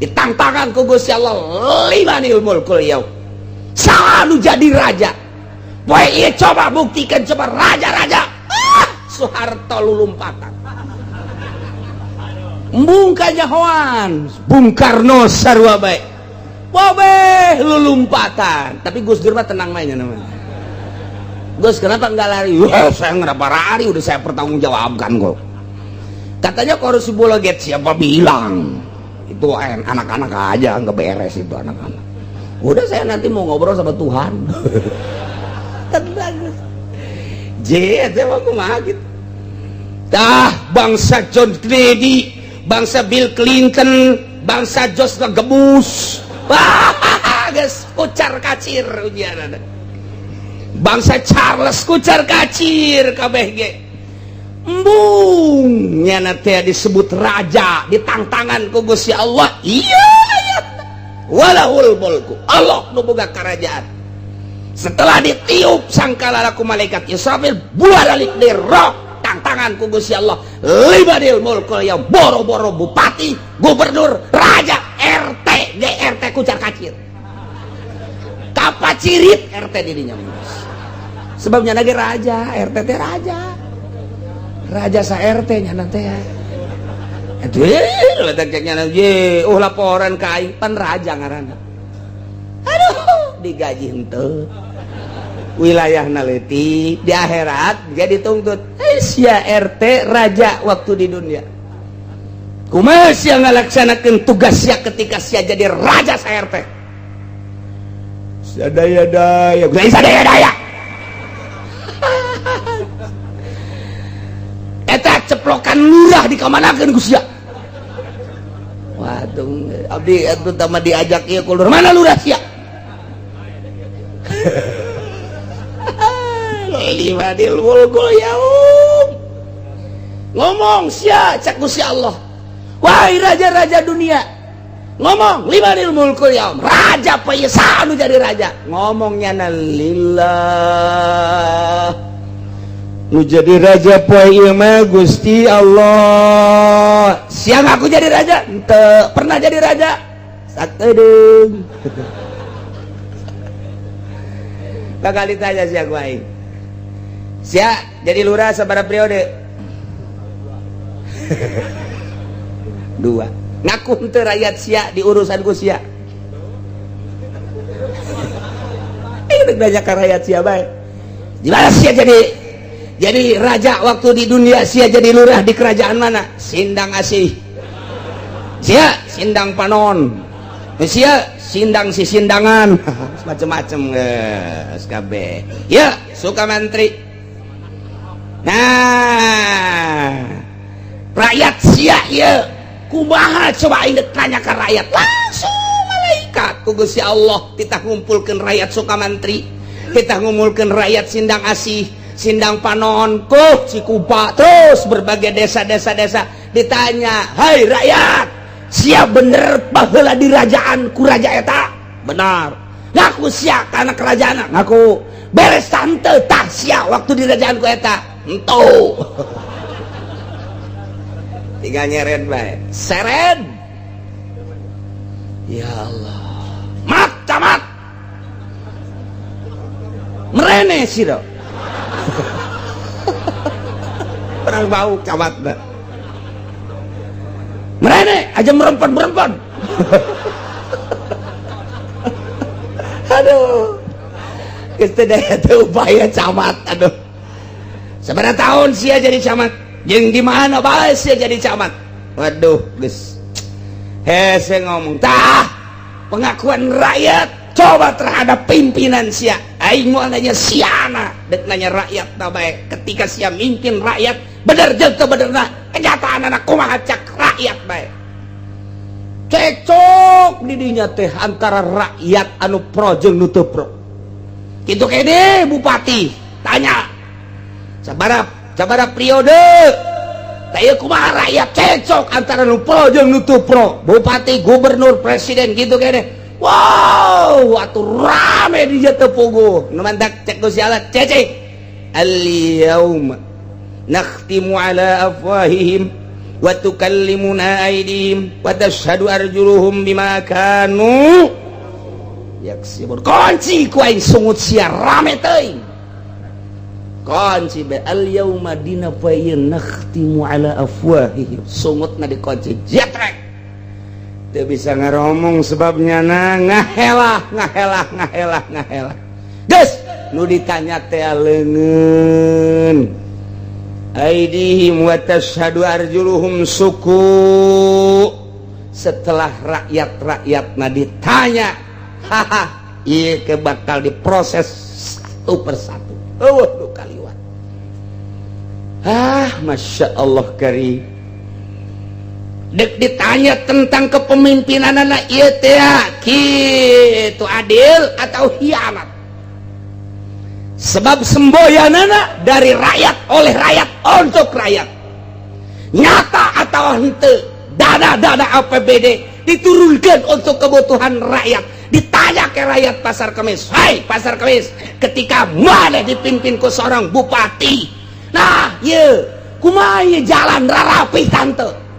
ditantangkan ku Gusti Allah limanil mulkul yaum saha nu jadi raja poe ieu coba buktikan coba raja-raja Soeharto lulumpatan embung kajahoan Bung Karno sarua bae wabe lulumpatan tapi Gus Dur mah tenang mainnya namanya. Gus kenapa enggak lari? Wah saya kenapa lari udah saya pertanggungjawabkan kok. Katanya korupsi bola get siapa bilang itu anak-anak aja nggak beres itu anak-anak. Udah saya nanti mau ngobrol sama Tuhan. Tenang Gus. Saya mau kumaha gitu. Dah bangsa John Kennedy, bangsa Bill Clinton, bangsa George Gebus, guys kucar kacir ujian. Bangsa Charles kucar kacir kabeh ge. Embung nyana teh disebut raja ditantangkan ku Gusti Allah. Iya ayat. Walahul mulku. Allah nu boga kerajaan. Setelah ditiup sangkala ku malaikat Israfil buaralik di roh tantangan ku Gusti Allah libadil mulkul ya boro-boro bupati gubernur raja RT DRT kucar kacir kapacirit RT didinya sebabnya lagi raja RT teh raja sa RT nya nanti ya aduh letak ceknya nanti laporan ke aing pan raja ngaranna aduh digaji henteu wilayah naleti di akhirat jadi tuntut sia RT raja waktu di dunia kumaha sia ngalaksanakeun tugas sia ketika sia jadi raja sa RT sadaya-daya sadaya-daya eta ceplokan lurah dikamanakeun ku sia waduh abdi atuh tama diajak ieu ku lurah mana lurah sia limanil mulkul yaum ngomong sia cek Gusti Allah wahai raja-raja dunia ngomong limanil mulkul yaum raja payesa nu jadi raja ngomongnya na lillah nu jadi raja poe ieu mah Gusti Allah siang aku jadi raja henteu pernah jadi raja sakedeung bakal ditanya sia ku aing sia jadi lurah sabaraha periode 2 ngaku henteu rakyat sia di urusan ku sia ini banyak rakyat sia bae gimana sia jadi raja waktu di dunia sia jadi lurah di kerajaan mana Sindang Asih sia Sindang Panon sia Sindang si Sindangan macam-macam SKB ya Sukamantri. Nah rakyat sia ya kumaha coba aing tanya ke rakyat langsung malaikat ku Gusti Allah kita ngumpulkeun rakyat Sukamantri kita ngumpulkeun rakyat Sindang Asih Sindang Panon ku Cikupa terus berbagai desa-desa ditanya hai rakyat sia bener baheula di kerajaan ku raja eta benar ngaku sia karena kerajaan ngaku beres tante tah sia waktu di kerajaan ku eta ento tinggal nyeret bae seret ya Allah mat camat merene sih dong orang bau camat dah merene aja merempan aduh geus teu daya teu upaya camat. Aduh, sabaraha tahun sia jadi camat jeung di mana bae sia jadi camat. Waduh geus hese ngomong tah pengakuan rakyat coba terhadap pimpinan sia. Aing moal nanya siana dek nanya rakyat na bae ketika sia mimpin rakyat bener jeung teu benerna kenyataanna kumaha cak rakyat bae. Cekcok di dinya teh antara rakyat anu pro jeung nu teu pro. Kitu kene bupati tanya sabaraha periode taya kumaha rakyat cekcok antara nu pro jeung nu teu pro. Bupati, gubernur, presiden gitu kene. Wow, atuh rame di jatuh puguh. Numandak cek si alat cece. Al-yawma nakhtimu ala afwahihim wa tukallimuna aydihim wa tashhadu arjuluhum bima kanu yaksibun. Kunci ku aing sungut sia rame teuing. Kunci be al-yawma dina fa nakhtimu ala afwahihim. Sungutna dikunci jetrek. Teu bisa ngaromong sebabnya ngahelah. Geus nu ditanya teh leungeun. Aidihim wa tashhadu arjuluhum suku. Setelah rakyatna ditanya, haha, ieu ke bakal diproses satu persatu. Eueuh kaliwat. Masya Allah karim. Dek ditanya tentang kepemimpinan anak ieu teh kitu adil atau hianat. Sebab semboyanana dari rakyat oleh rakyat untuk rakyat. Nyata atau henteu dana APBD diturunkan untuk kebutuhan rakyat. Ditanya ke rakyat Pasar Kemis, "Hai Pasar Kemis, ketika mana dipimpin ku seorang bupati? Nah, ieu kumaha ieu jalan rarapi tante?"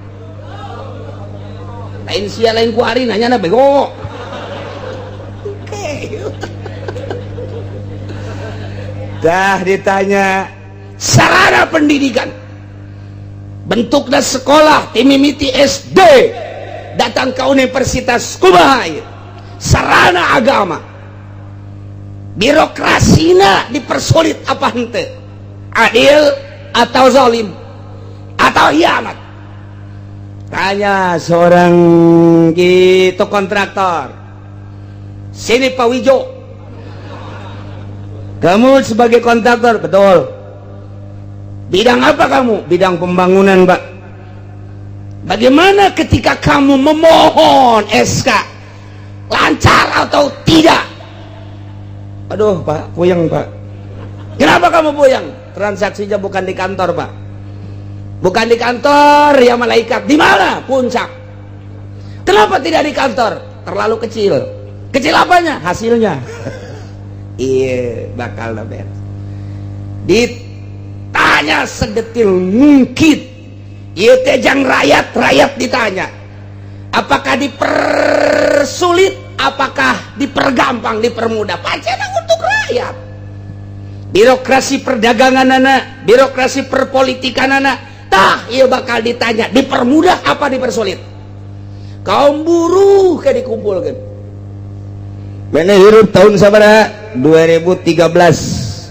Lain sia lain ku ari nanya na bego. Dah ditanya sarana pendidikan. Bentukna sekolah timimiti SD datang ke universitas kumaha ieu? Sarana agama. Birokrasina dipersulit apa henteu? Adil atau zalim? Atau hianat? Tanya seorang gitu kontraktor. Sini Pak Wijo. Kamu sebagai kontraktor, betul. Bidang apa kamu? Bidang pembangunan, Pak. Bagaimana ketika kamu memohon SK? Lancar atau tidak? Aduh, Pak, puyeng, Pak. Kenapa kamu puyeng? Transaksinya bukan di kantor, Pak. Bukan di kantor ya malaikat. Di mana? Puncak. Kenapa tidak di kantor? Terlalu kecil. Kecil apanya? Hasilnya. Iya, bakal beres. Ditanya sedetil mungkin. Ieu teh jang rakyat ditanya. Apakah dipersulit? Apakah dipergampang, dipermudah? Pacena untuk rakyat. Birokrasi perdagangan anak, birokrasi perpolitikan anak. Tah, ia bakal ditanya, dipermudah apa dipersulit? Kaum buruh ke dikumpulkan. Mana hirup tahun sabaraha? 2013.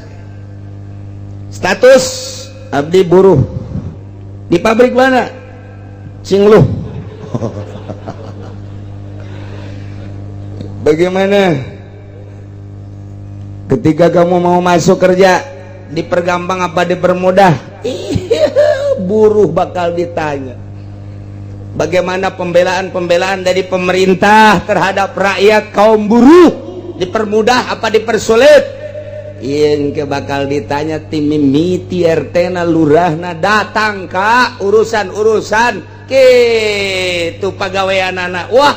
Status abdi buruh. Di pabrik mana? Cingluh. Bagaimana ketika kamu mau masuk kerja, dipergampang apa dipermudah? Buruh bakal ditanya. Bagaimana pembelaan dari pemerintah terhadap rakyat kaum buruh? Dipermudah apa dipersulit? Yang bakal ditanya tim mimiti RT na lurahna datang ka urusan kitu pagawean anak. Wah,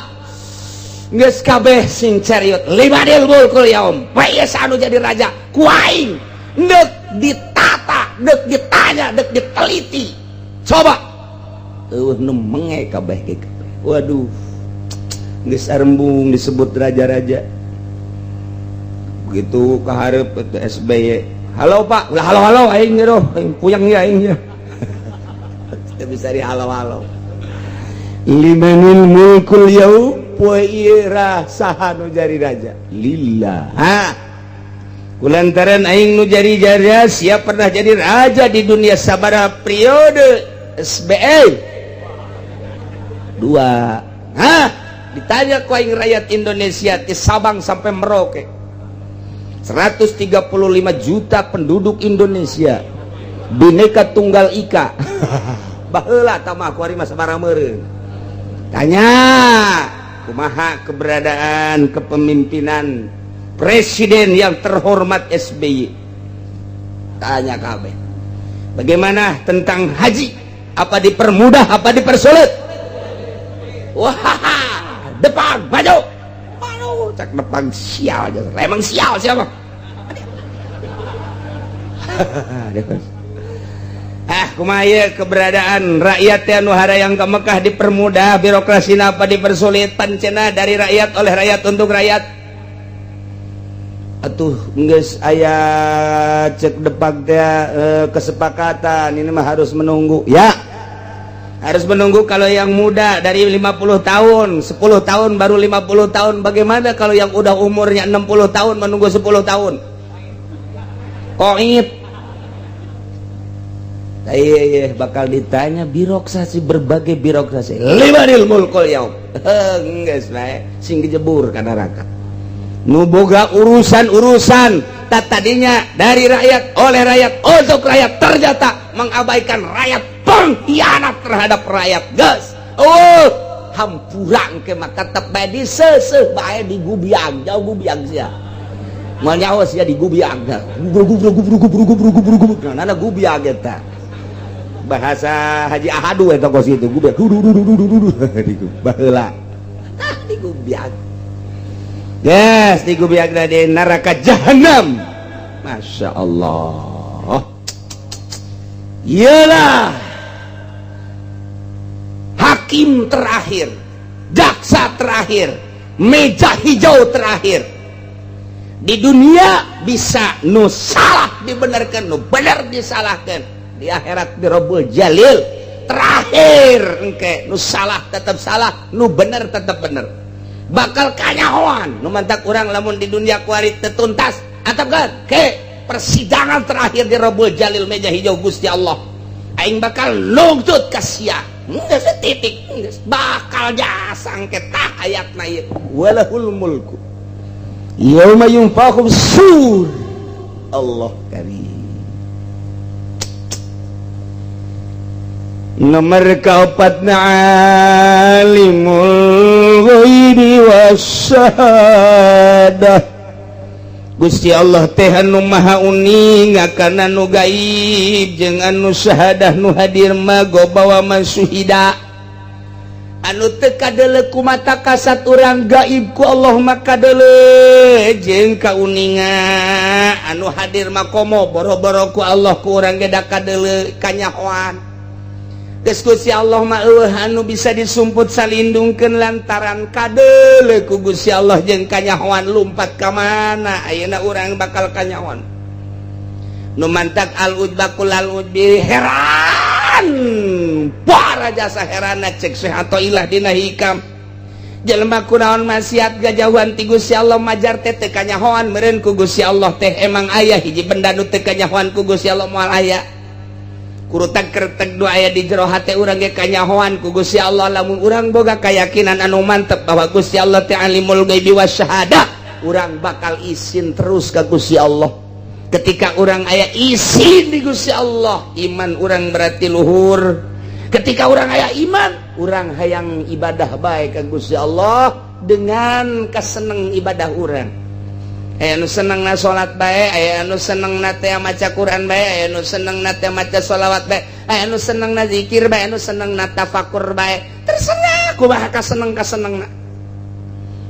geus kabeh sing cariot 5 dilbul kul yaum. Bae anu jadi raja kuaing. Deuk ditata, deuk ditanya, deuk diteliti. Coba nu menge kabeh ge. Waduh, geus arembung disebut raja-raja. Begitu kaharep itu SBY. Halo Pak, ulah halo aing ge doh, puyeng ya aing ya. Teu bisa di halo. Limanil mulkul yaum, poe ieu saha nu jadi raja? Lillah. kulantaran aing nu jari-jari siap pernah jadi raja di dunia sabaraha periode SBA 2. Ditanya ku aing rakyat Indonesia ti Sabang sampai Merauke 135 juta penduduk Indonesia, Bhinneka Tunggal Ika. Baheula tamah ku ari mah sabaraha meureun. Tanya kumaha keberadaan kepemimpinan presiden yang terhormat SBY. Tanya kabeh. Bagaimana tentang haji? Apa dipermudah, apa dipersulit? Wah, depan maju. Maju, cak depan sial aja. Emang sial siapa? Kumaha keberadaan rakyat anu harayang ke Mekah dipermudah, birokrasi apa dipersulit, pancena dari rakyat oleh rakyat untuk rakyat. Atuh geus aya cek depak teh kesepakatan ini mah harus menunggu. Ya. Harus menunggu kalau yang muda dari 50 tahun, 10 tahun baru 50 tahun. Bagaimana kalau yang udah umurnya 60 tahun menunggu 10 tahun? Koit. Iya, bakal ditanya birokrasi, berbagai birokrasi. Limanil mulkul yaum. Geus bae sing dijebur ka neraka. Nu boga urusan-urusan tadinya dari rakyat oleh rakyat untuk rakyat ternyata mengabaikan rakyat, pengkhianat terhadap rakyat. Geus. Hampurang ke maka tetep bae diseuseuk bae digubiang, jauh gubiang sia. Moal nyawa sia digubiang. Gubrug. Nana gubiang eta. Bahasa Haji Ahadu eta kos itu gubiang. Baheula. Digubiang. Yes, digubiang di neraka jahanam. Masya Allah. Iyalah hakim terakhir, jaksa terakhir, meja hijau terakhir. Di dunia bisa nu salah dibenarkan, nu benar disalahkan. Di akhirat di Rabbul Jalil terakhir engke nu salah tetap salah, nu benar tetap benar. Bakal kanyahoan nu mantak urang lamun di dunia kuari tetuntas atapkan ke persidangan terakhir di Rabbul Jalil meja hijau Gusti Allah. Aing bakal nuntut ka sia. Geus titik, geus bakal jasang ke tah ayatna ieu. Walahul mulku yauma yunfakhu sur. Allah karim. Nomor kaopatna alimul ghaibi wasyahadah. Gusti Allah teh anu maha uning kana nu gaib jeung anu syahadah nu hadir mah gobawa masuhida. Anu teu kadeuleu ku mata kasat urang gaib ku Allah mah kadeuleu jeung kauningan anu hadir mah komo boro-boro ku Allah ku urang ge da kadeuleu kanyahoan. Geus Gusti Allah mah anu bisa disumput salindungkeun lantaran kadeuleu ku Gusti Allah jeung kanyahoan lumpat ka mana ayeuna urang bakal kanyahoan. Nu mantak al-udbaqul al-udbi heran. Para jasa heranna cek Syekh Athaillah dina hikam. Jelema kunaon maksiat gajauhan ti Gusti Allah majar teh teu kanyahoan meureun ku Gusti Allah teh emang aya hiji benda nu teu kanyahoan ku Gusti Allah moal aya. Kurutak kertek dua aya di jero hate urang ge kanyahoan ku Gusti Allah lamun urang boga keyakinan anu mantep bahwa Gusti Allah teh alimul ghaibi wasyahadah, urang bakal izin terus ka Gusti Allah. Ketika urang aya izin di Gusti Allah, iman urang berarti luhur. Ketika urang aya iman, urang hayang ibadah bae ka Gusti Allah dengan kaseneng ibadah urang. Aya anu senengna salat bae, aya anu senengna teh maca Quran bae, aya anu senengna teh maca shalawat bae, aya anu senengna zikir bae, anu senengna tafakur bae. Terserah kumaha kaseneng-kasenengna.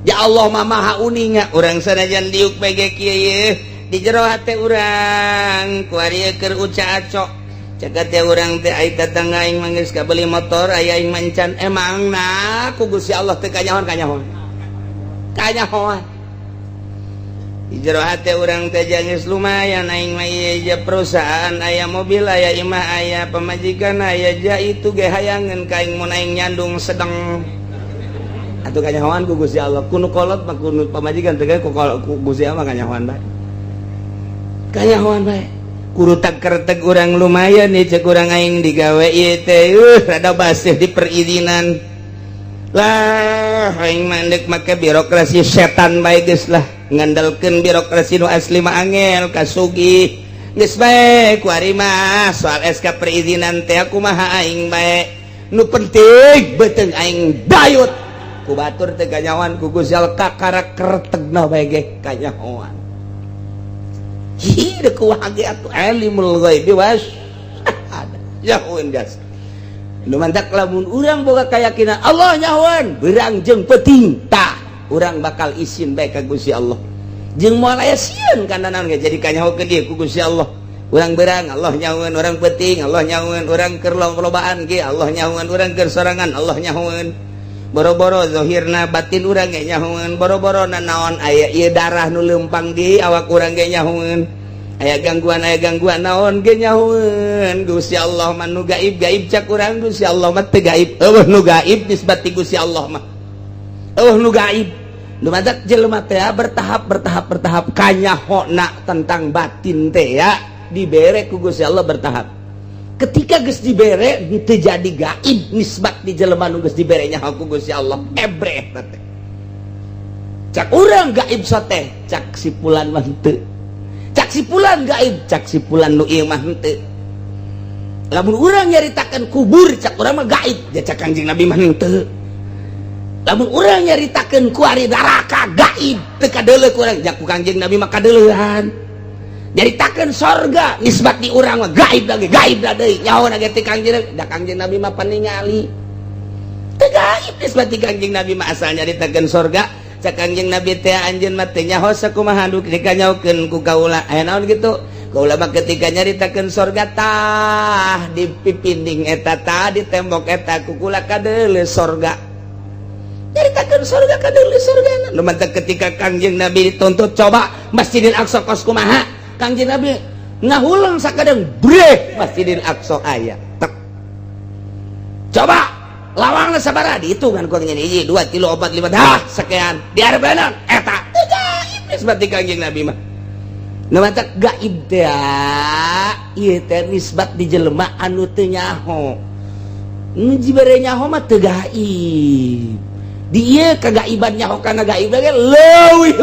Ya Allah mah maha uninga, urang sanajan diuk bae ge kieu di jero hate urang ku ari keur uca acok. Cagat teh urang teh ai tatangga aing mah geus kabeli motor, aya aing mancan emangna ku Gusti Allah teh kanyahoan. Di jero hate urang teh geus lumayan aing mah ieu perusahaan aya mobil aya imah aya pamajikan aya ja itu ge hayangeun ka aing mun aing nyandung sedeng atuh kanyahoan ku Gusti Allah. Kuno kolot mah kuno pamajikan teh ku Gusti Allah kanyahoan bae. kanyahoan bae kurutak-keretek urang lumayan nih cek urang aing digawe ieu teh rada basih di perizinan lah aing mandek make birokrasi setan bae geus lah ngandalkeun birokrasi nu asli mah angel kasugih geus bae ku ari mah soal SK perizinan teh kumaha aing bae nu penting beuteung aing dayut ku batur teh kanyahoan ku Gusti Allah kakara keretegna bae ge kanyahoan hidup kuwage atuh alimul ghaibi was ada nyahoeun gas nu mantak lamun urang boga kayakinan Allah nyahoeun beurang jeung peuting tah urang bakal izin bae ka Gusti Allah jeung moal aya sieun kana naon ge jadi kanyahokeun ieu ku Gusti Allah urang beurang Allah nyahoeun urang peuting Allah nyahoeun urang keur lolobaan ge Allah nyahoeun urang keur sorangan Allah nyahoeun boro-boro zahirna batin urang ge nyahoeun boro-boro naon aya ieu darah nu leumpang di awak urang ge nyahoeun aya gangguan naon ge nyahoeun Gusti Allah mah nu gaib cak urang Gusti Allah mah teu gaib eueuh nu gaib nisbat ti Gusti Allah mah eueuh nu gaib nu madak jelema teh bertahap kanyahona tentang batin teh ya dibere ku Gusti Allah bertahap ketika geus dibere teu jadi gaib nisbat di jelema nu geus dibere nyaho ku Gusti Allah ebre eta teh cak urang gaib teh cak si fulan mah henteu cak si fulan gaib cak si fulan nu ieu mah henteu lamun urang nyaritakeun kubur cak urang mah gaib ya cak Kanjeng Nabi mah henteu lamun urang nyaritakeun ku ari neraka gaib teu kadeuleuk urang jak ku Kanjeng Nabi mah kadeuleuhan nyaritakeun sorga nisbat di urang mah gaib da deui nyahoana ge teh Kanjeng Nabi mah paningali teu gaib nisbat di Kanjeng Nabi mah asal nyaritakeun sorga cak Kanjeng Nabi teh anjeun mah teh nyaho sakumaha nu dikanyaokeun ku kaula aya naon kitu kaula mah ketika nyaritakeun sorga tah di pipinding eta tah di tembok eta ku kula kadeuleu sorga nyaritakeun sorga kadeuleu sorgana nu mah ketika Kanjeng Nabi dituntut coba Masjidil Aqsa kos kumaha Kanjeng Nabi ngahulang sakadeng breh Masjidil Aqsa aya tek coba lawangna sabaraha dihitungan ku nyen 1 2 3 4 5 dah sekian diarebenan eta gaib nisbat ti Kanjeng Nabi mah nu mata gaib teh ieu teh nisbat di jelema anu teu nyaho nu jibere nyaho mah teu gaib di ieu kagaiban nyaho kana gaib lagi leuwih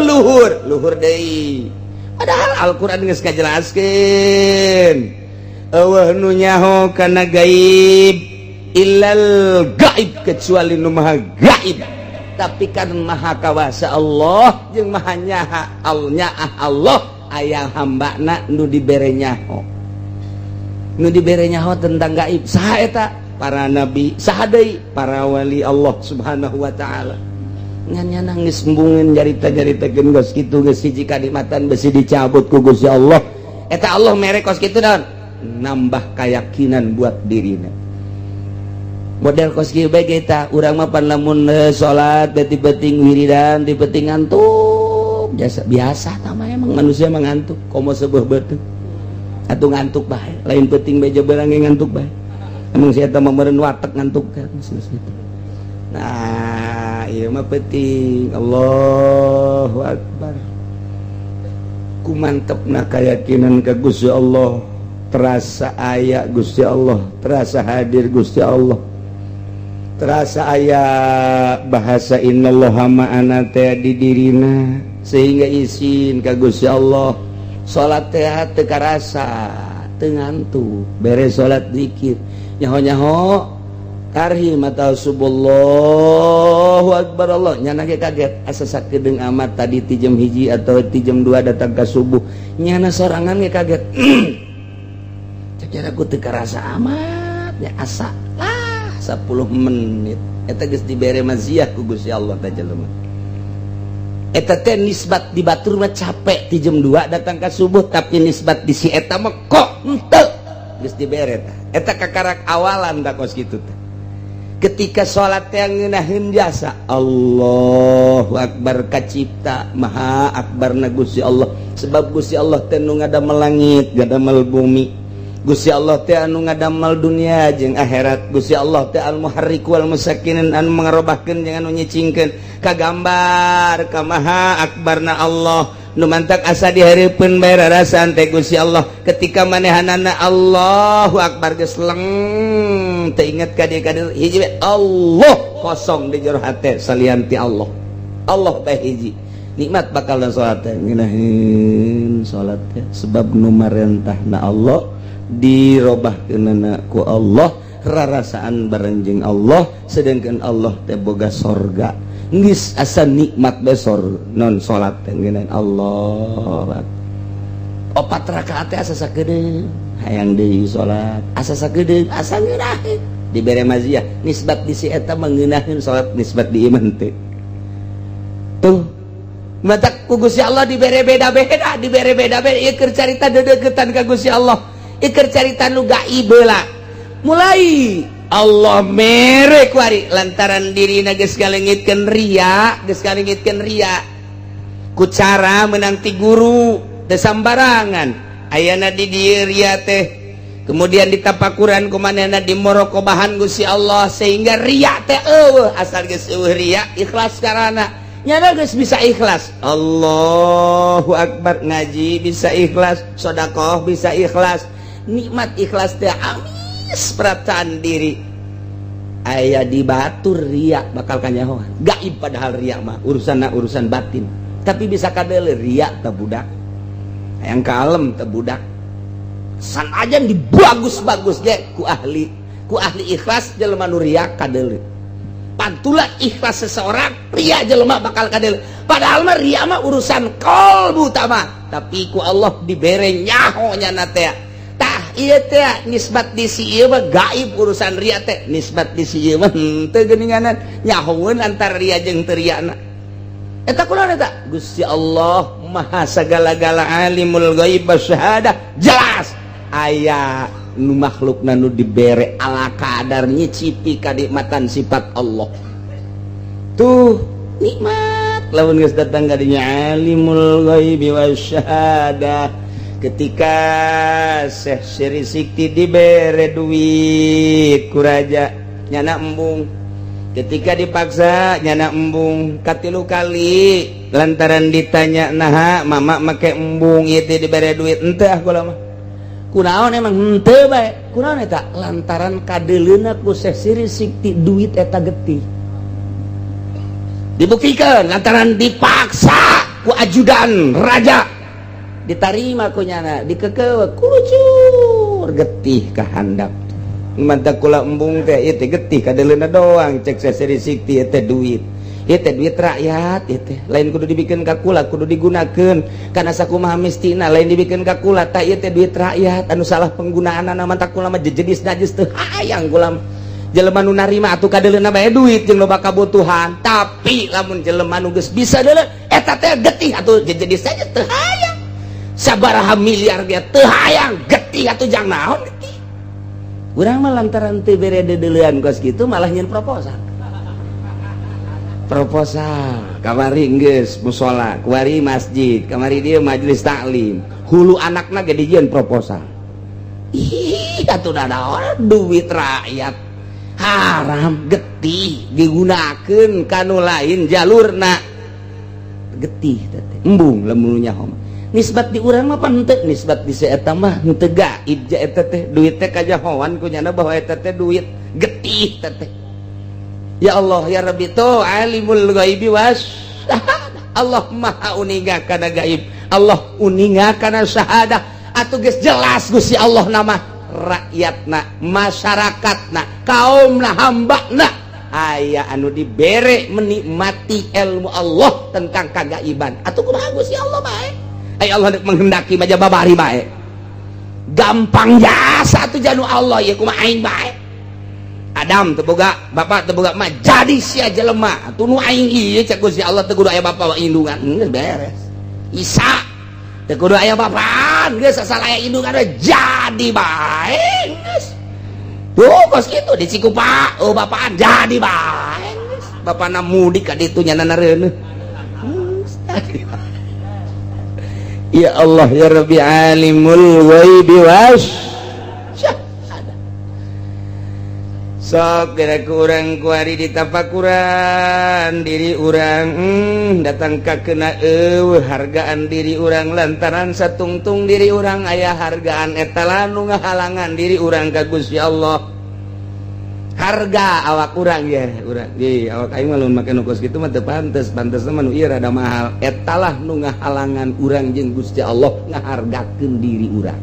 luhur deui padahal Al-Qur'an geus ngajelaskeun eueuh nu nyaho kana gaib illal gaib kecuali nu maha gaib tapi kan maha kawasa Allah jeung maha nyaha Allah aya hambana nu dibere nyaho tentang gaib saha eta para nabi saha deui para wali Allah subhanahu wa ta'ala ngan nangis embungeun jarita-jaritakeun geus kitu geus hiji kalimatan besi dicabut ku Gusti Allah eta Allah mere kos kitu naon nambah keyakinan buat dirina model kos kieu bae kita urang mah pan lamun salat beti-beting wiridan di-beting ngantuk biasa tah mah emang manusia mah ngantuk komo seubeuh beuteung atuh ngantuk bae lain penting beja beurang ngantuk bae emang sia tah mah meureun watek ngantuk kan nah ieu mah penting Allahu akbar ku mantepna keyakinan ka Gusti Allah terasa aya Gusti Allah terasa hadir Gusti Allah terasa aya bahasa innallaha ma'ana teh di dirina sehingga izin ka Gusti Allah salat teh teu karasa teu ngantuk beres salat zikir nyaho-nyaho karhi mata subhanallahu akbar Allah nyana ge kaget asa sakedeung amat tadi ti jam 1 atau ti jam 2 datang ka subuh nyana sorangan ge kaget cara ku teu karasa amat ya asa 10 menit eta geus dibere maziah ku Gusti Allah teh jelema eta teh nisbat di batur mah capek ti jam 2 datang ka subuh tapi nisbat di si eta mah kok henteu geus dibere tah eta kakarak awalan da kos kitu teh ketika salat teh ngeunaheun jasa Allahu akbar kacipta maha akbarna Gusti Allah sebab Gusti Allah teh nu ngadamel langit ngadamel bumi Gusti Allah teh anu ngadamel dunia jeung akhirat Gusti Allah teh al-muharrik wal musakkin anu mangarobahkeun jeung anu nyicingkeun kagambar ka maha akbarna Allah nu mantak asa dihareupeun bae rarasan teh Gusti Allah ketika manehanana Allahu Akbar geus leng teu inget ka dieu hiji Allah kosong di jero hate salian ti Allah bae hiji nikmat bakal salat teh ngeunaheun salat teh sebab nu marentahna Allah dirobahkeunana ku Allah rarasaan bareng jeung Allah sedangkan Allah teh boga sorga geus asa nikmat besor non salat teh ngeunaan Allah opat rakaat teh asa sakedeung hayang deui salat asa sakedeung asa ngeunaheun dibere maziah nisbat di si eta mangeunaheun salat nisbat di iman teh tuh mata ku Gusti Allah dibere beda-beda ieu keur carita dedegetan ka Gusti Allah ieu keur carita nu gaib heula mulai Allah mere kuari lantaran dirina geus galengitkeun ria ku cara menang ti guru teu sambarangan ayana di dieu ria teh kemudian ditapakuran ku manehna dimorokobahan Gusti Allah sehingga ria teh eueuh asal geus eueuh ria ikhlas karana nyana geus bisa ikhlas Allahu Akbar ngaji bisa ikhlas sedekah bisa ikhlas nikmat ikhlas teh amis perasaan diri aya di batur ria bakal kanyahoan gaib padahal ria mah urusan batin tapi bisa kadele ria teh budak hayang kalem teh budak san ajan dibagus-bagus ge ku ahli ikhlas jelema nu ria kadele pantulan ikhlas seseorang ria jelema bakal kadele padahal mah ria mah urusan kalbu tama tapi ku Allah dibere nyaho nyana teh tah ieu teh nisbat di si ieu mah gaib urusan ria teh nisbat di si ieu mah teu geuninganan nyahoeun antara ria jeung teu riana eta kunaon eta Gusti Allah maha sagala-gala alimul ghaib wasyahadah jelas aya nu makhlukna nu dibere ala kadar nyicipi kanikmatan sifat Allah tuh nikmat lamun geus datang ka dinya alimul ghaibi wasyahadah ketika Syekh Siri Sikti dibere duit ku raja nyana embung ketika dipaksa nyana embung katilu kali lantaran ditanya naha mama make embung ieu teh dibere duit henteu ah kula mah kunaon emang henteu bae kunaon eta lantaran kadeleuna ku Syekh Siri Sikti duit eta getih dibuktikan lantaran dipaksa ku ajudan raja ditarima ku nyana dikekeuh kulucur getih ka handap mantap kula embung teh ieu teh getih kadeleuna doang cek Syekh Siri Sikti teh duit ieu teh duit rakyat ieu teh lain kudu dibikeun ka kula kudu digunakeun kana sakumaha mistina lain dibikeun ka kula tah ieu teh duit rakyat anu salah penggunaanna mantap kula mah jejenis najis teu hayang kula jelema nu narima atuh kadeleuna bae duit jeung loba kabutuhan tapi lamun jelema nu geus bisa deuleu eta teh getih atuh jejenis saja teu hayang sabaraha miliar dia teu hayang getih atuh jang naon getih urang mah lantaran teu bere deuleuan kos kitu malah nyeun proposal kamari geus mushola kamari masjid kamari dia majelis taklim hulu anakna ge dijieun proposal ih atuh dadaon duit rakyat haram getih digunakeun kanu lain jalurna getih teh embung lamun nyaho nisbat di urang mah henteu nisbat di eta mah henteu gaib ja eta teh duit teh kajahoan ku nyana bahwa eta teh duit getih teh ya Allah ya Rabbi to alimul ghaibi wasyahadah Allah maha uninga kana gaib Allah uninga kana syahadah atuh geus jelas Gusti Allah nama rakyatna masyarakatna kaumna hambana aya anu dibere menikmati ilmu Allah tentang kagaiban atuh kumaha Gusti Allah bae ay Allah menghendaki maja babari bae gampang jasa tuh janu Allah ya kumaha aing bae Adam teu boga bapak teu boga mah jadi sia jelema atuh nu aing ieu cek Gusti Allah teu kudu aya bapa indungan geus beres Isa teu kudu aya bapaan geus asal aya indungan jadi bae geus tuh kos kitu di Cikupa oh bapaan jadi bae geus bapana mudik ka ditu nyana reuneuh ya Allah ya Rabbi alimul ghaibi was sok gerak urang kuari ditapakuran diri urang datang ka kena hargaan diri urang lantaran satungtung diri urang aya hargaan eta lanu ngahalangan diri urang ka Gusti Allah harga awak urang ya urang di awak aing mah lamun make nu kos kitu mah teu pantes mah nu ieu rada mahal eta lah nu ngahalangan urang jeung Gusti Allah ngahargakeun diri urang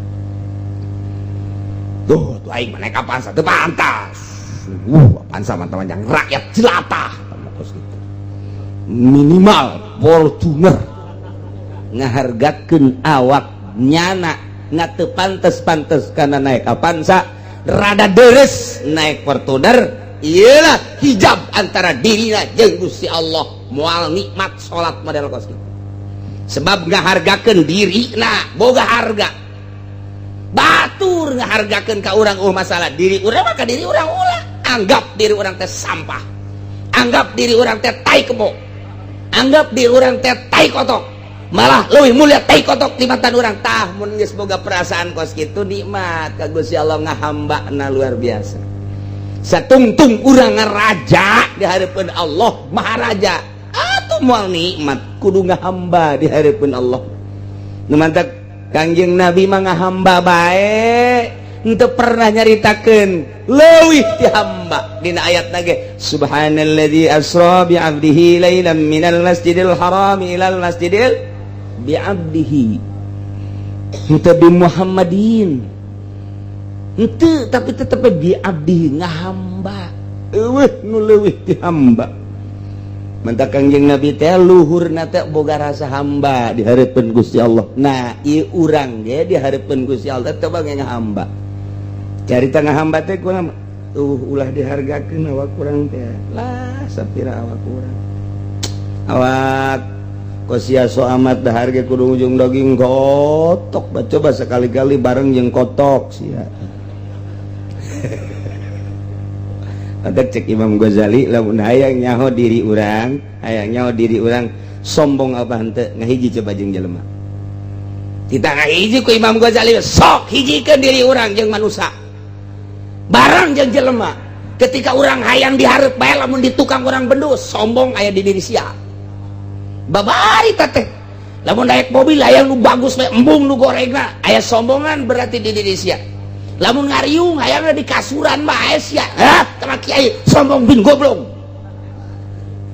tuh aing mah naik kapan teu pantas pansa mantawan yang rakyat jelata minimal Fortuner ngahargakeun awak nyana ngate pantes karena naik pansa rada deres naik Fortuner iyalah hijab antara dirinya jeung Gusti Allah moal nikmat salat model kos kitu sebab ngahargakeun dirina boga harga batur ngahargakeun ka urang masalah diri urang maka diri urang ulah anggap diri orang teh sampah anggap diri orang teh tai kebo anggap diri orang teh tai kotok malah leuwih mulia tai kotok timatan urang tah mun geus boga perasaan kos kitu nikmat ka Gusti Allah ngahambana luar biasa satungtung urang ngaraja di hareupeun Allah maharaja atuh moal nikmat kudu ngahamba di hareupeun Allah nu mantap Kangjeng Nabi mah ngahamba bae henteu pernah nyaritakeun leuwih ti hamba dina ayat nage subhanalladzi asra bi 'abdihi lailan minal masjidil haram ilal masjidil bi 'abdihi henteu bi Muhammadin henteu tapi tetep bi 'abdihi ngahamba eueuh nu leuwih ti hamba mantap Kangjeng Nabi teh luhurna teh boga rasa hamba di hareupeun Gusti Allah nah ieu urang ge di hareupeun Gusti Allah teh bage ngahamba cari tengah hamba teh kurang ulah dihargakeun awak kurang teh lah sapira awak kurang awak kosia so amat daharge kudu ujung daging kotok coba sekali-kali bareng jeung kotok sia ada cek Imam Ghazali lamun hayang nyaho diri urang sombong apa henteu ngahiji coba jeung jelema kita ngahiji ku Imam Ghazali sok hijikeun diri urang jeung manusia barang jeung jelema ketika urang hayang dihareup bae lamun di tukang urang bendus sombong aya di diri sia babari teh lamun daek mobil hayang nu bagus bae embung nu gorengna aya sombongan berarti di diri sia lamun ngariung hayangna di kasuran bae sia tah kiai sombong bin goblok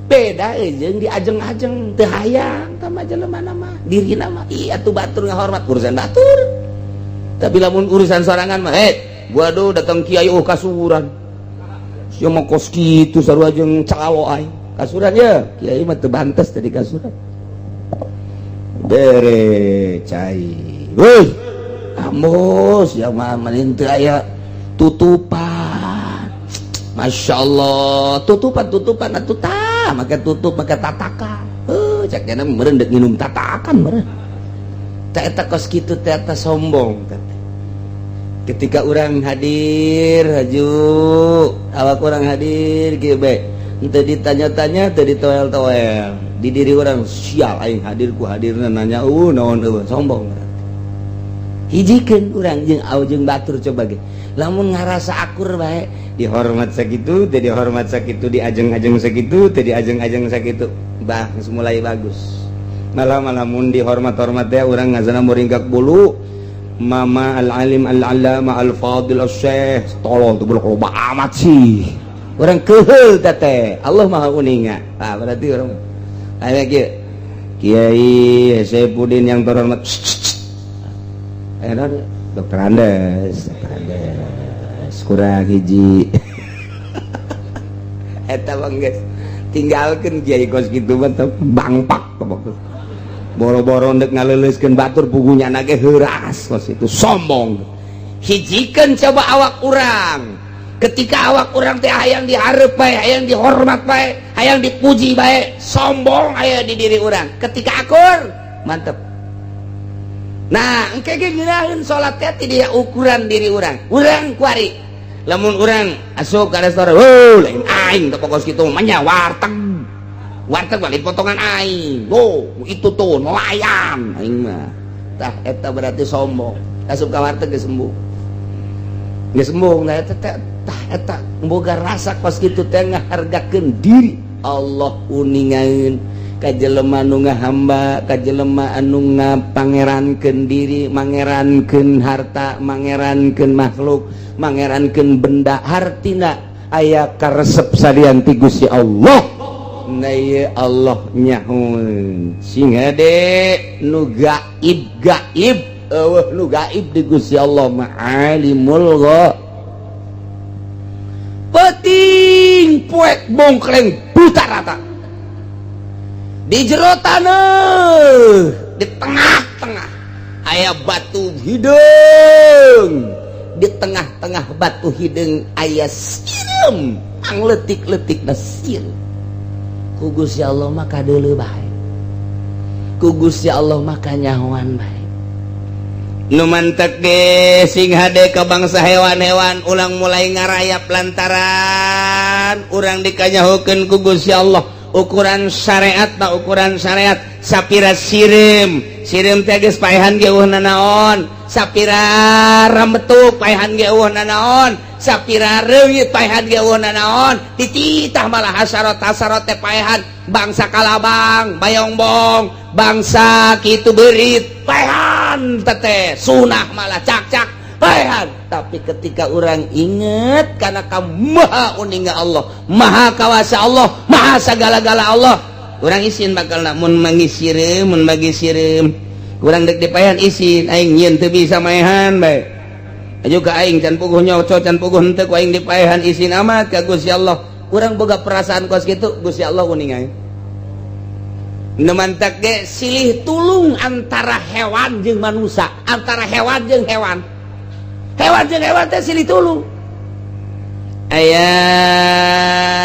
beda jeung di ajeng-ajeng teu hayang tah mah jelema mah dirina mah ieu atuh batur ngahormat urusan batur tapi lamun urusan sorangan mah waduh datang kiai kasuran sia mah kos kitu sarua jeung calawo ai kasuran ya kiai mah teu bantes tadi kasuran bere cai weuh ambos ya mah mending teu aya tutupan masyaallah tutupan atuh tah make tutup make tatakan cek cenah meureun deuk nginum tatakan meureun teh eta kos kitu teh eta sombong teh ketika orang hadir haju awak orang hadir kieu bae henteu ditanya-tanya teu ditoel-toel di diri orang sial aing hadir ku hadirna nanya naon sombong hijikeun urang jeung batur coba ge lamun ngarasa akur bae dihormat sakitu teu dihormat sakitu diajeng-ajeng sakitu teu diajeng-ajeng sakitu bah geus mulai bagus malah mun dihormat-hormat teh urang ngazana muringgak bulu Mama al-alim al-allama al-fadil al-syekh tolong tuh belum loba amat sih orang keheul teh Allah maha uninga berarti orang kayak kieu Kiai Saifuddin yang terhormat Dokter Andes kurang hiji eta bang guys tinggalkan Kiai kos kitu mah bangpak boro-boro ndek ngaleuleuskeun batur pugunya nage heuras kos itu sombong hijikeun coba awak urang ketika awak urang teh hayang dihareup bae hayang dihormat bae hayang dipuji bae sombong aya di diri urang ketika akur mantep nah engke ge ngeunaheun salat teh ti dia ukuran diri urang kuari lamun urang asup ka restoran lain aing teu pokos kitu mah nya warteg balik potongan aing itu tuh nelayan aing mah tah eta berarti sombong asup ka warteg geus sembung tah eta boga rasa kos kitu teh ngahargakeun diri Allah uningaeun ka jelema nu ngahamba ka jelema anu ngapangerankeun diri mangerankeun harta mangerankeun makhluk mangerankeun benda hartina aya karesep sadian ti Gusti Allah na ieu Allah nyahoun sing hade nu gaib eueuh nu gaib di Gusti Allah ma'alimul ghaib peting poek bongkleng buta rata di jero taneuh di tengah-tengah aya batu hideung di tengah-tengah batu hideung aya sireum angletik-letik na sir ku Gusti Allah mah kadeuleu bae ku Gusti Allah mah kanyahoan bae nu mantek ge sing hade ka bangsa hewan-hewan ulang mulai ngarayap lantaran urang dikanyahokeun ku Gusti Allah ukuran syariat na ukuran syariat sapira sireum teh geus paehan ge eueuhna naon sapira rambetuk paehan ge eueuhna naon sapira reungit paehan ge eueuhna naon tititah malah hasarot teh paehan bangsa kalabang bayongbong bangsa kitu beurit paehan teteh sunah malah cak paehan tapi ketika orang inget karena kamu maha uninga Allah maha kawasa Allah maha segala-gala Allah orang isin bakal mun mangisireum mun bagi sireum urang dek dipaehan isin aing nyeun teu bisa maehan bae juga aing can puguh nyoco can puguh henteu ku aing dipaehan isin amat ka Gusti Allah urang boga perasaan kos kitu Gusti Allah uningaeun nu mantak ge silih tulung antara hewan jeung manusia antara hewan jeung hewan teh silih tulung aya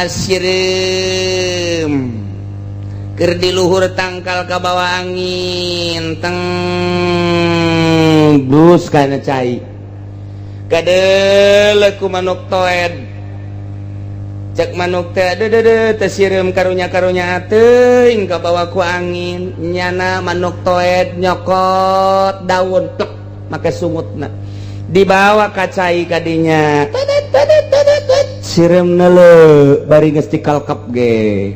sireum keur di luhur tangkal ka bawah angin teng blus kana cai kadeuleuh ku manuk toed cek manuk teh teh sireum karunya-karunya teuing ka bawah ku angin nyana manuk toed nyokot daun tek make sungutna dibawa ka cai kadinya sireum neuleuh bari geus dikalkep ge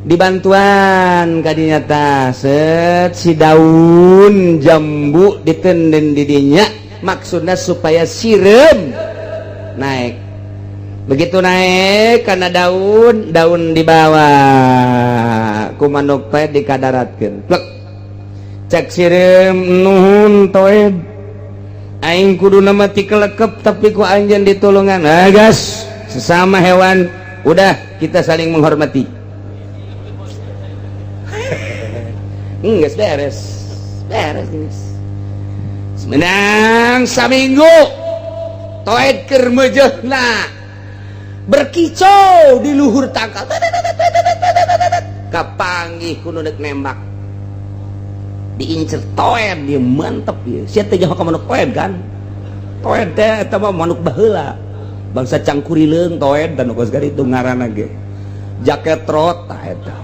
dibantuan kadinya tah set si daun jambu ditenden di dinya maksudna supaya sireum naik begitu naik karena daun dibawa ku manuk teh dikadaratkeun plek cek sireum nuhun toed aing kudu nama ti kelekep tapi ku anjeun ditulungan gas sesama hewan udah kita saling menghormati geus beres semenang saminggu toed keur meujeuhna berkicau di luhur tangkal kapanggih kudu deuk nembak diincer toed dia mantep ya sia teh jaho ka manuk toed kan toed teh eta mah manuk baheula bangsa cangkurileung toed dan geus gari itu ngaranna ge jaket trot tah eta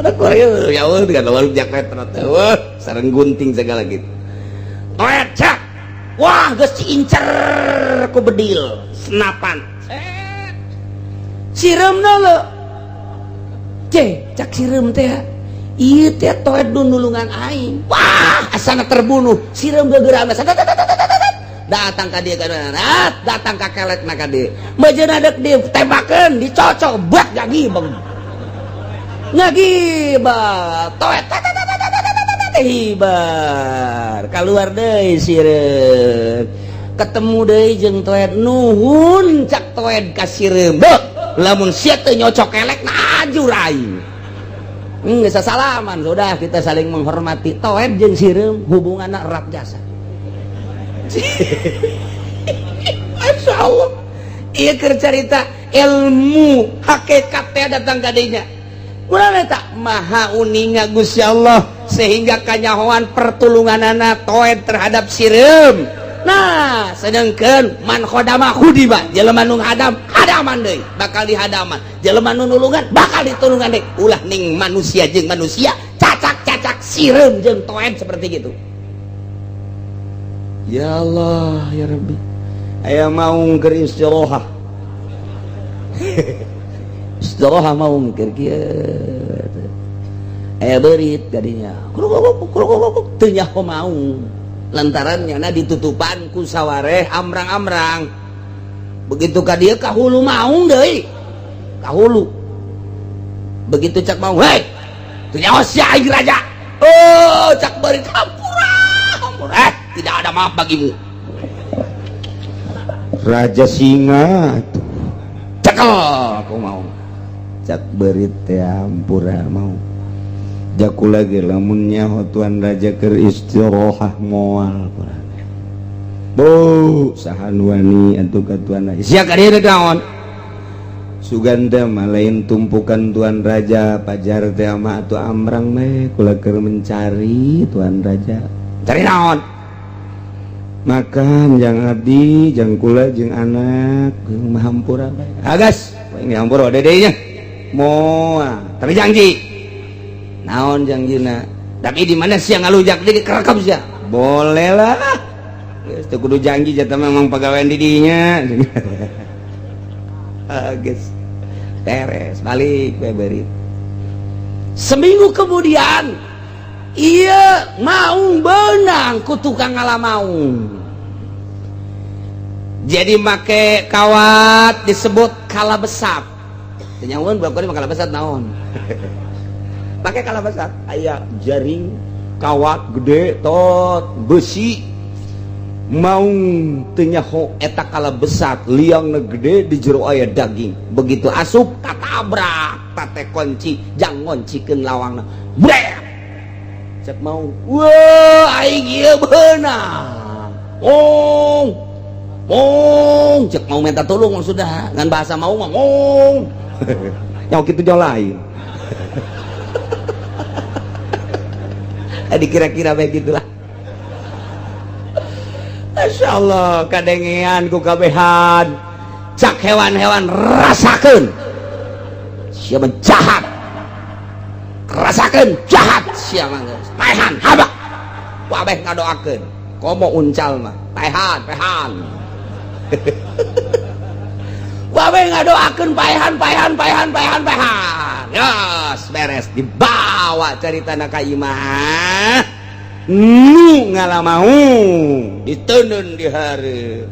udah korea ya eueuh kan warung jaket trot eueuh sareng gunting segala gitu toed cak wah geus diincer ku bedil senapan sireumna le cak sireum teh ieu teh toed nu nulungan aing wah asana terbunuh sireum gegeurana datang ka dieu datang ka keletna ka dieu mejeuna deuk ditembakeun dicocok buat ngagibeng toed hibar keluar deui sireum ketemu deui jeung toed nuhun cak toed ka sireum lamun sia teu nyocok kelekna ajur aing geus salaman sudah kita saling menghormati toed jeung sireum hubunganna erat jasa Masya Allah ieu keur carita ilmu hakikat teh datang ka dinya urang eta maha uninga Gusti Allah sehingga kanyahoan pertulunganana toed terhadap sireum nah sedengkeun man khodama khudiba jelema nu hadaman deui bakal dihadaman jelema nu nulungan bakal ditulungan deui ulah ning manusia jeung manusia cacak sireum jeung toed seperti gitu ya Allah ya Rabbi aya maung keur istirahat istirahat maung keur kieu aya beurit kadinya teu nyaho maung lantaran nyana ditutupan ku sawareh amrang-amrang begitu ka dieu ka hulu maung deui ka hulu begitu cak maung hei teu nyaho sia aing raja oh cak beurit hampura tidak ada maaf bagimu Raja Singa cekel aku mau cak berit teh ampura mau jaku lagi lamun nyaho tuan raja keur istirahat moal bu sahan wani atuh ka tuan raja sia ka dieu naon suganda mah lain tumpukan tuan raja pajar teh mah atuh amrang meh kula keur mencari tuan raja cari naon makan jang abdi jang kula jeung anak jeung hampura agas ini hampura dedenya moal terjanji naon janjina tapi di mana sia ngalujak deui kerekam sia boleh lah geus teu kudu janji jata memang pagawean di dinya geus beres balik beberit seminggu kemudian iya maung benang ku tukang ngala-maung jadi make kawat disebut kalabesat nyamun berapa kali kalabesat naon pakai kalabesat aya jaring kawat gede tot besi maung teu nyaho eta kalabesat liangna gede di jero aya daging begitu asup katabrak tate kunci jang ngoncikeun lawangna brek cek mau wah aing ieu beunang mong cek mau minta tolong sudah ngan bahasa mau mah mong nyaho kitu jauh lain dikira-kira begitulah Masya Allah kadengean ku kabehan cak hewan-hewan rasakeun siapa jahat rasakeun jahat siapa paehan habak wabeh ngadoakeun komo uncal mah paehan wabeh ngadoakeun paehan yos beres dibawa caritana ka imah nu ngalamau diteunun di hari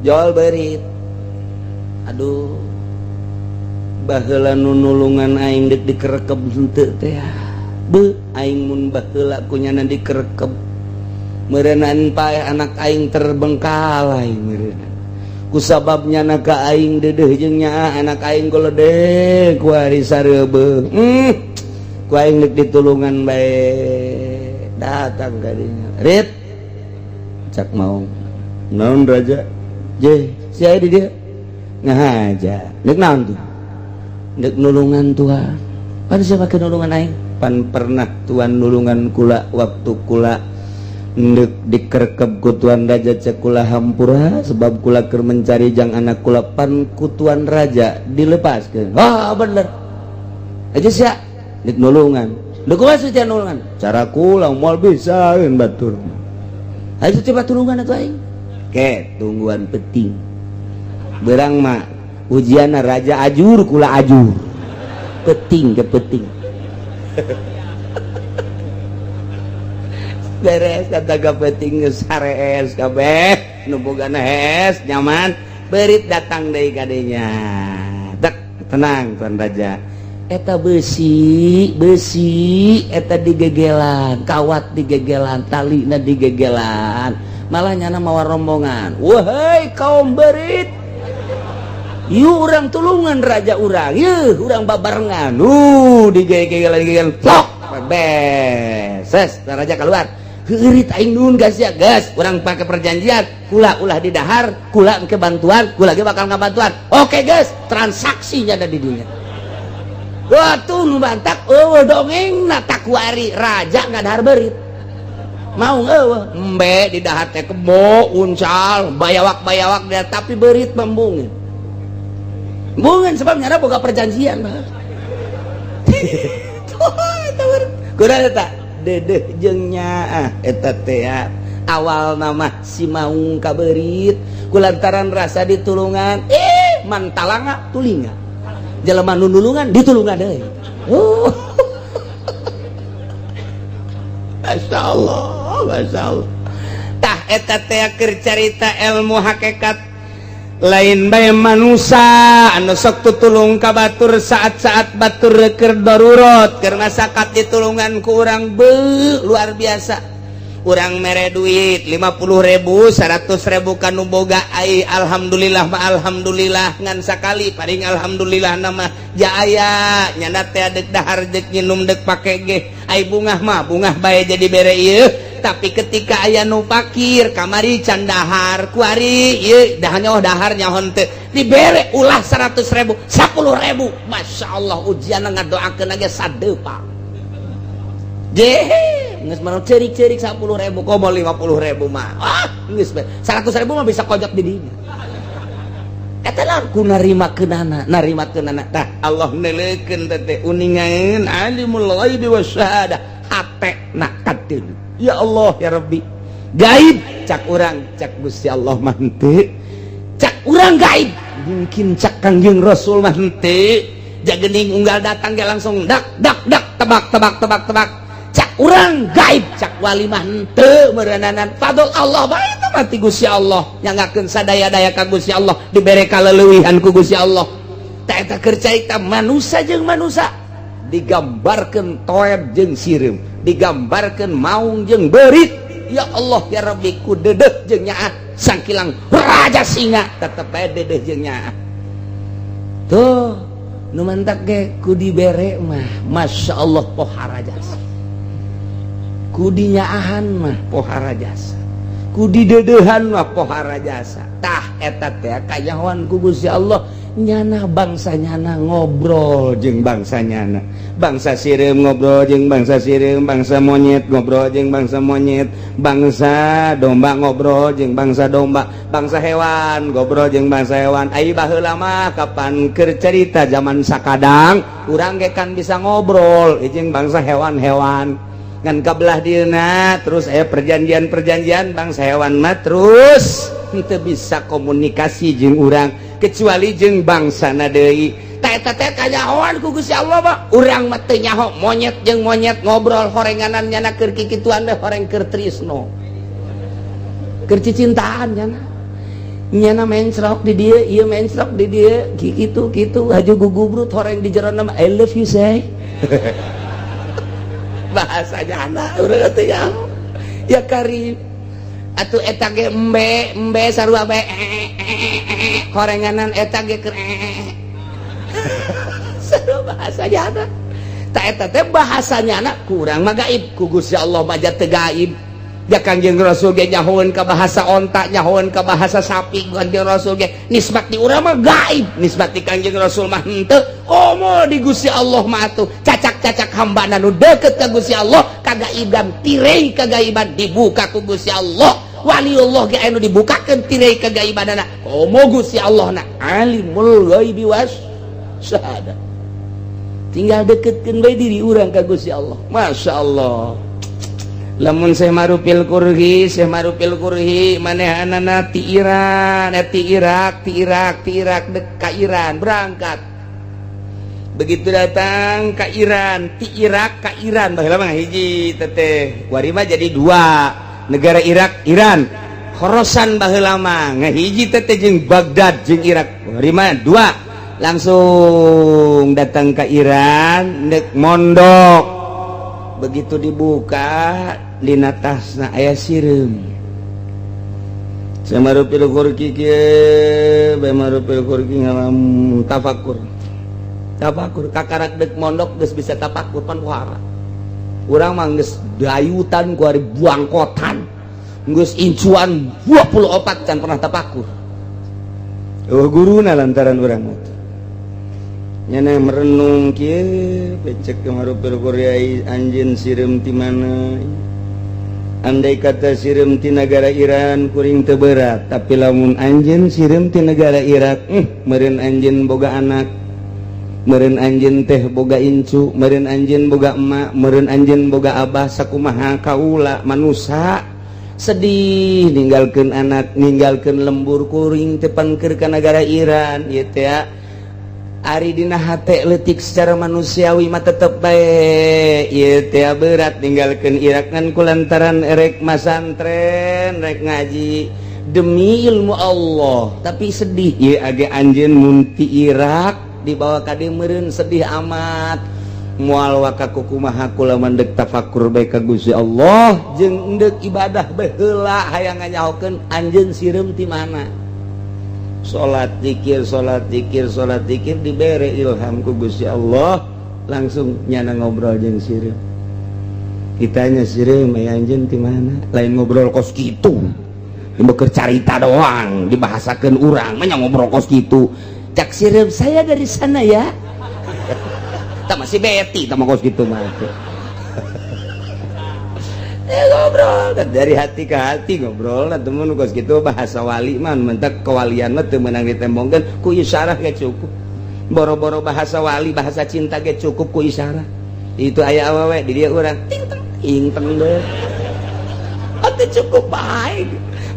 jol berit aduh baheula nu nulungan aing deuk dikerekep henteu teh beuh aing mun baheula kunyana dikerekep meureunaan paeh anak aing terbengkalai meureunana kusababnya anak aing deudeuh jeung nyaa anak aing goledeg ku ari sareubeung ku aing deuk ditulungan bae datang ka dinya rit cak mau naon raja je sia di dieu ngahaja deuk naon tuh deuk nulungan tuan pan siapa ke nulungan aing pan pernah tuan nulungan kula waktu kula deuk dikerekep ku tuan raja cek kula hampura sebab kula keur mencari jang anak kula pan ku tuan raja dilepaskeun wah bener aja sia deuk nulungan deuk kumaha sia nulungan cara kula moal bisaeun batur ayo coba tulungan atuh aing ke tungguan penting beurang mah ujianna raja ajur kula ajur peting ke peting beres kata ke peting geus harees kabeh nu bogana hees nyaman berit datang deui ka dinya tek tenang tuan raja eta besi eta digegelan kawat digegelan talina digegelan malah nyana mawa rombongan wahai kaum berit ieu urang tulungan raja urang yeuh urang babarengan digegelan plok beses raja keluar heurit aing nuhun gas ya gas urang pake perjanjian kula ulah di dahar kula engke bantuan kula ge bakal ngabantuan oke gas transaksinya ada di dinya watuh nu bantak eueuh dongengna takwari raja ngadahar berit mau eueuh embe di dahar teh kebo uncal bayawak dia tapi berit membungin sebab nyana boga perjanjian mah kumaha eta berit kumaha eta dedeh jeung nyaa eta teh awal nama si maung kaberit kulantaran rasa ditulungan mantalanga tulinga jelema nu nulungan ditulungan deui Masya Allah tah eta teh keur carita ilmu hakikat lain bae manusia anu sok tutulung ka batur saat-saat batur keur darurat keur masakat ditulungan ku urang luar biasa urang mere duit 50.000 100.000 kanu boga ai alhamdulillah alhamdulillah ngan sakali paring alhamdulillah nama jaya nyana teh deuk dahar deuk nginum deuk pake ge ai bungah mah bungah bae jadi bere ieu tapi ketika aya nu pakir kamari can dahar kuari ieu dahar nyaho teu dibere ulah 100.000 10.000 masyaallah ujian ngadoakeun ge sadeupa geus mah cerik-cerik 10.000 komo 50.000 mah geus 100.000 mah bisa kojot di dinya eta lah ku narimakeunana tah Allah neuleukeun teh uningan alimul ghaibi wasyahadah hatena kadeung ya Allah ya Rabbi gaib cak urang cak Gusti Allah mah henteu cak urang gaib mungkin cak Kangjeng Rasul mah henteu jagening unggal datang ge langsung dak tebak cak urang gaib cak wali mah henteu meureunanan fadl Allah bae eta mah ti Gusti Allah nyangakeun sadaya-daya ka Gusti Allah dibere kaleuweuhan ku Gusti Allah tah eta keur carita manusia jeung manusia digambarkeun toeb jeung sireum digambarkeun maung jeung beurit ya Allah ya Rabbi ku dedeh jeung nyaah sangkilang raja singa tetep bae dedeh jeung nyaah tuh nu mantak ge ku dibere mah masyaallah pohara jasa ku dinyaahan mah pohara jasa ku didedehan mah pohara jasa tah eta teh kayahoan ku Gusti Allah nyana bangsa nyana ngobrol jeung bangsa nyana bangsa sireum ngobrol jeung bangsa sireum bangsa monyet ngobrol jeung bangsa monyet bangsa domba ngobrol jeung bangsa domba bangsa hewan ngobrol jeung bangsa hewan ai baheula mah kapan keur carita zaman sakadang urang ge kan bisa ngobrol jeung bangsa hewan-hewan kan kabelah dieuna terus aya perjanjian bangsa hewan mah terus henteu bisa komunikasi jeung urang kecuali jeung bangsana deui tah eta teh kanyahoan ku Gusti Allah mah urang mah teu nyaho monyet jeung monyet ngobrol horenganan nyana keur kikituan mah horeng keur trisno keur cicintaan nyana mencrok di dieu ieu mencrok di dieu kitu haju gugubrut horeng di jero nama I love you say bahasa nyana urang teu nyaho ya karim atuh eta ge embe sarua bae horenganan eta ge keur sarua bahasa nyana tah eta teh bahasanya kurang mah gaib ku Gusti Allah mah teu gaib ya Kangjeng Rasul ge nyahoeun ka bahasa onta nyahoeun ka bahasa sapi Kangjeng Rasul ge nisbat di urang mah gaib nisbat di Kangjeng Rasul mah henteu komo di Gusti Allah mah atuh cacak-cacak hambana nu deukeut ka Gusti Allah kagaiban tirai kagaiban dibuka ku Gusti Allah waliullah ge anu dibukakeun tirai kagaibanana komo Gusti Allah na alimul ghaibi was syahadah tinggal deketkeun bae diri urang ka Gusti Allah masyaallah lamun Syekh Marupil Kurhi manehanana ti Iran ti Irak dek ka Iran berangkat begitu datang ka Iran ti Irak ka Iran baheula mah hiji teteh kuari mah jadi dua negara Irak Iran Khorasan baheula mah ngahiji teteh jeung Baghdad jeung Irak kuari mah dua langsung datang ke Iran dek mondok begitu dibuka dina tasna aya sireum samarupil Qurki kieu bamarupil Qurki ngalam tafakur kakarak dek mondok geus bisa tafakur pan pohara urang mah geus dayutan ku ari buangkotan geus incuan 24 can pernah tafakur guruna lantaran urang mah nyana merenung kieu pecek kamarupil Korea anjeun sireum ti mana andai kata sireum ti negara Iran kuring teu berat tapi lamun anjeun sireum ti negara Irak meureun anjeun boga anak meureun anjeun teh boga incu meureun anjeun boga emak meureun anjeun boga abah sakumaha kaula manusia sedih ninggalkeun anak, ninggalkeun lembur kuring tepangkeun ka negara Iran ieu teh ya. Ari dina hate leutik secara manusiawi mah tetep bae ieu teh berat ninggalkeun Irak ngan kulantaran rek masantren rek ngaji demi ilmu Allah tapi sedih ieu age anjeun mun ti Irak dibawa ka dieu meureun sedih amat moal waka kumaha kula mandek tafakur bae ka Gusti Allah jeung endeuq ibadah baheula hayang nganyahokeun anjeun sireum ti mana. Salat zikir dibere ilham ku Gusti Allah langsung nyana ngobrol jeung sireum. Ditanya sireum aya anjeun ti mana? Lain ngobrol kos kitu. Dibeukeun carita doang, dibahasakeun urang mah nya ngobrol kos kitu. Cak sireum saya dari sana ya. Tak masih beti sama kos kitu mah. Ngobrol dari hati ke hati ngobrol nah temen kos gitu bahasa wali man mentak kewalian mah teu meunang ditembongkeun ku isyarah ge cukup boro-boro bahasa wali bahasa cinta ge cukup ku isyarah itu aya awewe di dieu urang ting teng deui atuh cukup bae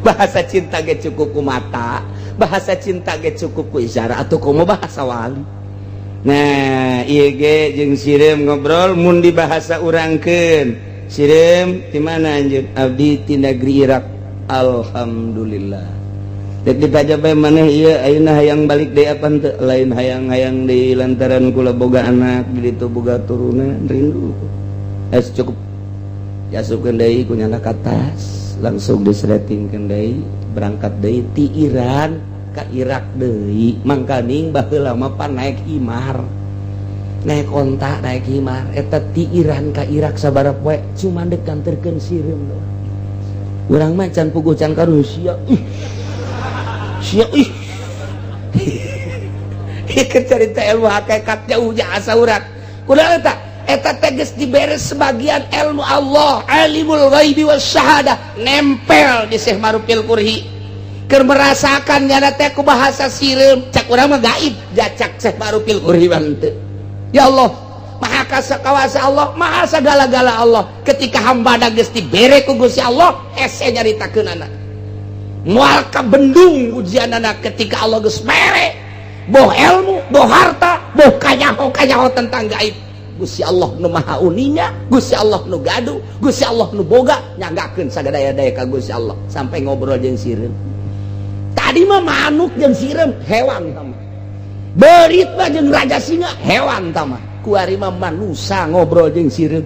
bahasa cinta ge cukup ku mata bahasa cinta ge cukup ku isyarah atuh kumaha bahasa wali. Nah ieu ge jeung sireum ngobrol mun dibahasa urangkeun sireum di mana anjeun? Abdi ti negeri Irak. Alhamdulillah. Dek ditaja bae maneh ieu ayeuna hayang balik deui apa teu? Lain hayang-hayang deui lantaran kula boga anak di ditu boga turunan rindu. Cukup. Yasupkeun deui ku nyana ka tas, langsung disletingkeun deui, berangkat deui ti Iran ka Irak deui. Mangkaning baheula mah pan naik himar. Naik onta naik himar eta ti Iran ka Irak sabaraha poe cuma dek kanterkeun sireum doang. Urang mah can puguh can karunya sia ih ieu carita ilmu hakikat jauh asa urang kunaon eta teh geus diberes sebagian ilmu Allah alimul ghaibi wasyahadah nempel di Syekh Marupil Qurhi keur merasakan nyana teh ku bahasa sireum cak urang mah gaib jacak Syekh Marupil Qurhi banteu. Ya Allah, maha kawasa Allah, maha segala-gala Allah. Ketika hamba geus dibere ku Gusti Allah, hese nyaritakeunana. Moal ka bendung ujianana ketika Allah geus mere. Boh ilmu, boh harta, boh kanyaho tentang gaib. Gusti Allah nu maha uninya, Gusti Allah nu gaduh, Gusti Allah nu boga, nyagakeun sagadaya-daya ka Gusti Allah sampai ngobrol jeung sireum. Tadi mah manuk jeung sireum hewan tama. Berit mah jeung raja singa hewan tama kuari mah manusia ngobrol jeung sireum.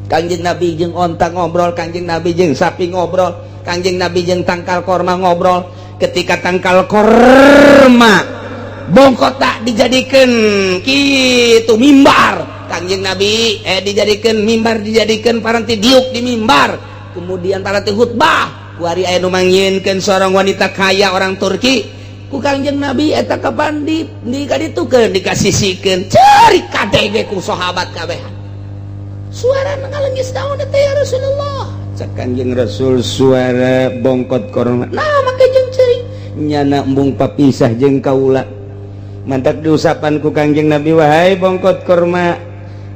Kangjeng Nabi jeung onta ngobrol, Kangjeng Nabi jeung sapi ngobrol, Kangjeng Nabi jeung tangkal korma ngobrol. Ketika tangkal korma bongkota dijadikeun kitu mimbar Kangjeng Nabi dijadikeun mimbar dijadikeun paranti diuk di mimbar kemudian paranti khutbah kuari aya nu mangyieunkeun seorang wanita kaya orang Turki ku Kangjeng Nabi eta kapan dikaditukeun dikasisikeun cari kadege ku sahabat kabehan suarana ngaleungis naon eta ya Rasulullah cak Kangjeng Rasul suara bongkot korma nah make jeung ceuring nyana embung papisah jeung kaula mantak diusapan ku Kangjeng Nabi wahai bongkot korma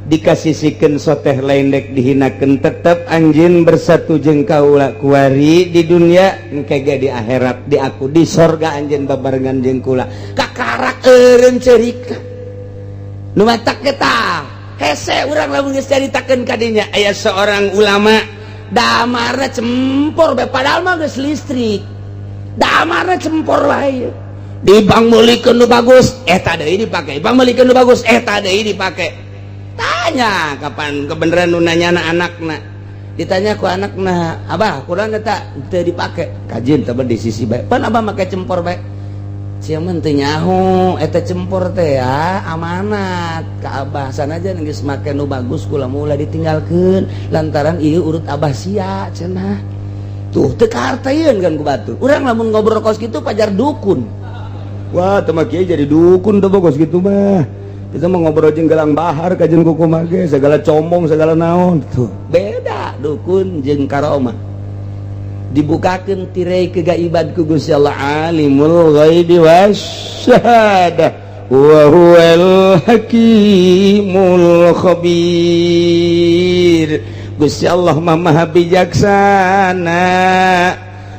dikasisikeun soteh lain dek dihinakeun tetep anjeun bersatu jeung kaula kuari di dunia engke ge di akhirat di aku di sorga anjeun babarengan jeung kula kakarak eureun cerita nu matak eta hese urang lamun geus caritakeun ka dinya aya seorang ulama damarna cempor bae padahal mah geus listrik damarna cempor wae dibang meulikeun nu bagus eta deui dipake bang meulikeun nu bagus eta deui dipake tanya kapan kebenaran nu nanyana anakna ditanya ku anakna abah kurang eta teu dipake kajian teh di sisi bae pan abah make cempor bae sia mah teu nyaho eta cempor teh ya amanat ka abah sanajan geus make nu bagus kula mula ditinggalkeun lantaran ieu urut abah sia cenah tuh teu kahartieun kan ku batur urang lamun ngobrol kos kitu pajar dukun wah teu mah kieu jadi dukun teh kos kitu mah kita mau ngobrol jeung gelang bahar kajen kuku mage segala combong segala naon tuh beda dukun jeung karomah dibukakeun tirai kegaiban ku Gusti Allah alimul ghaibi wasyahadah wa huwal hakimul khabir Gusti Allah maha bijaksana,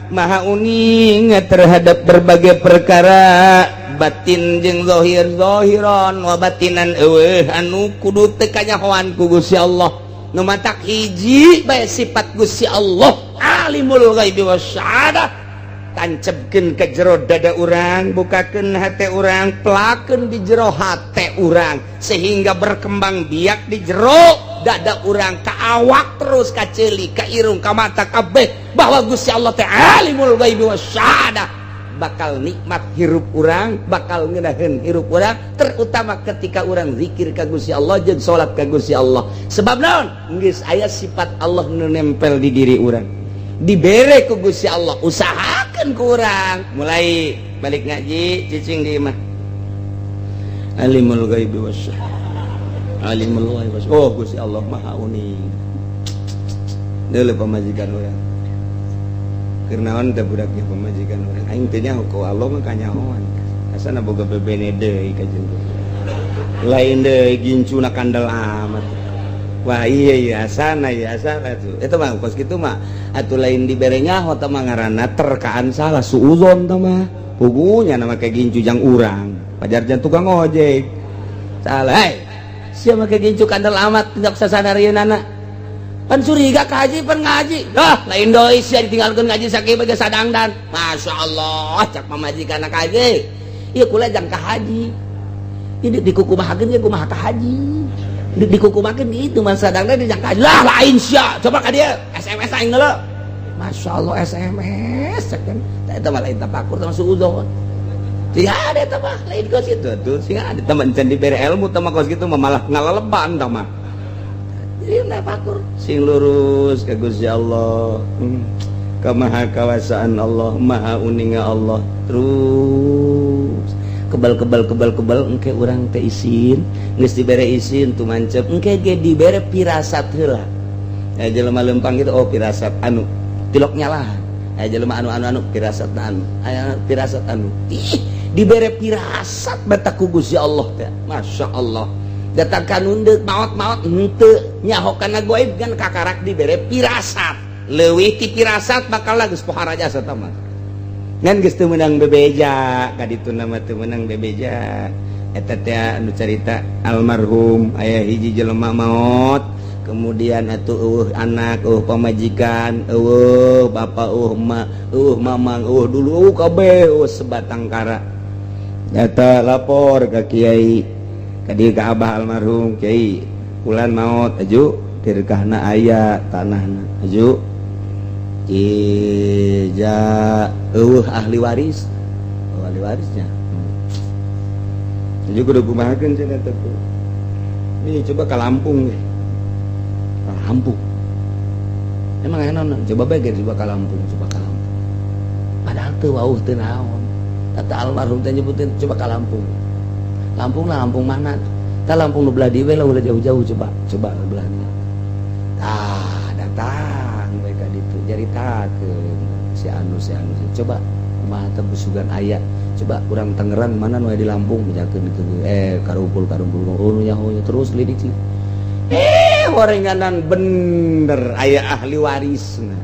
maha uning terhadap berbagai perkara batin jeung zahir, zahiran wa batinan eueuh anu kudu teu kanyahoan ku Gusti Allah. Nu matak hiji bae sifat Gusti Allah alimul ghaibi wasyahadah, tancapkeun ke jero dada urang, bukakeun hate urang, pelakeun di jero hate urang sehingga berkembang biak di jero dada urang, ka awak terus ka ceuli, ka irung, ka mata kabeh bahwa Gusti Allah teh alimul ghaibi wasyahadah, bakal nikmat hirup urang, bakal ngeunaheun hirup urang, terutama ketika urang zikir ka Gusti Allah jeung salat ka Gusti Allah. Sebab naon? Geus aya sifat Allah nu nempel di diri urang. Dibere ku Gusti Allah, usahakeun ku urang mulai balik ngaji cicing di imah alimul ghaibi wasyahadah, alimul ghaibi wasyahadah. Oh Gusti Allah maha uning deuleu pamajikan urang keur naon teh budak ge pamajikan urang aing teh nyaho ku Allah mah kanyahoan asana boga bebene deui ka jeung lain deui gincuna kandel amat. Wah iya asana tuh itu mah kos gitu mah atuh lain dibere nyaho teh mah ngaranna terkaan salah suuzon teh mah pugunya nama kayak gincu jang urang pajarjan tukang ojek salah sia make gincu kandel amat tindak sasanarieunana pan suriga ka haji pan ngaji lain doi sia ditinggalkeun ngaji sakieu bage sadangdan masyaallah cak pamajikanna ka haji ieu kula jang ka haji ini dikukumahakeun ge kumaha ka haji dikukumakeun itu mah sadangna dijang ka haji lah lain sia coba ka dieu SMS aing heula masyaallah SMS cek kan eta mah lain tapakur teh suudzon siga ada eta mah lain kos kitu atuh siga ada teman can dibere ilmu teh mah kos kitu mah malah ngalaleban tah mah jadi tapakur sing lurus ka Gusti Allah ka maha kawasaan Allah maha uninga Allah terus kebal engke urang teh isin geus dibere isin tu mancep engke ge dibere pirasat heula jelema lempang gitu oh pirasat anu tilok nyalahan jelema anu pirasat anu pirasat anu dibere pirasat bata ku Gusti Allah teh masyaallah datang kanundeuk maot henteu nyaho kana gaib kan kakarak dibere pirasat leuwih ti pirasat bakal geus pohara jasa tah mah ngan geus teu meunang bebeja kaditu nama teu meunang bebeja eta teh anu carita almarhum aya hiji jelema maot kemudian atuh anak pamajikan bapak ma mamang dulu kabeh sebatang kara nyata lapor ka kiai ka dieu ka abah almarhum kiai ulan maot aju dirgahna aya tanahna aju ija ahli warisnya aju kudu kumahakeun cenah teh ini coba ka Lampung emang enak coba bae coba ka Lampung padahal teu wauh teu naon tata almarhum teh nyebutin coba ka Lampung lah Lampung mana tah Lampung nu belah dieu lah ulah jauh-jauh coba belah dieu datang bae ka ditu jaritakeun si anu coba kumaha teh busugan aya coba urang Tangerang mana nu aya di Lampung mijakeun ditu karumpul nu nyaho terus lidik gorenganan bener aya ahli warisna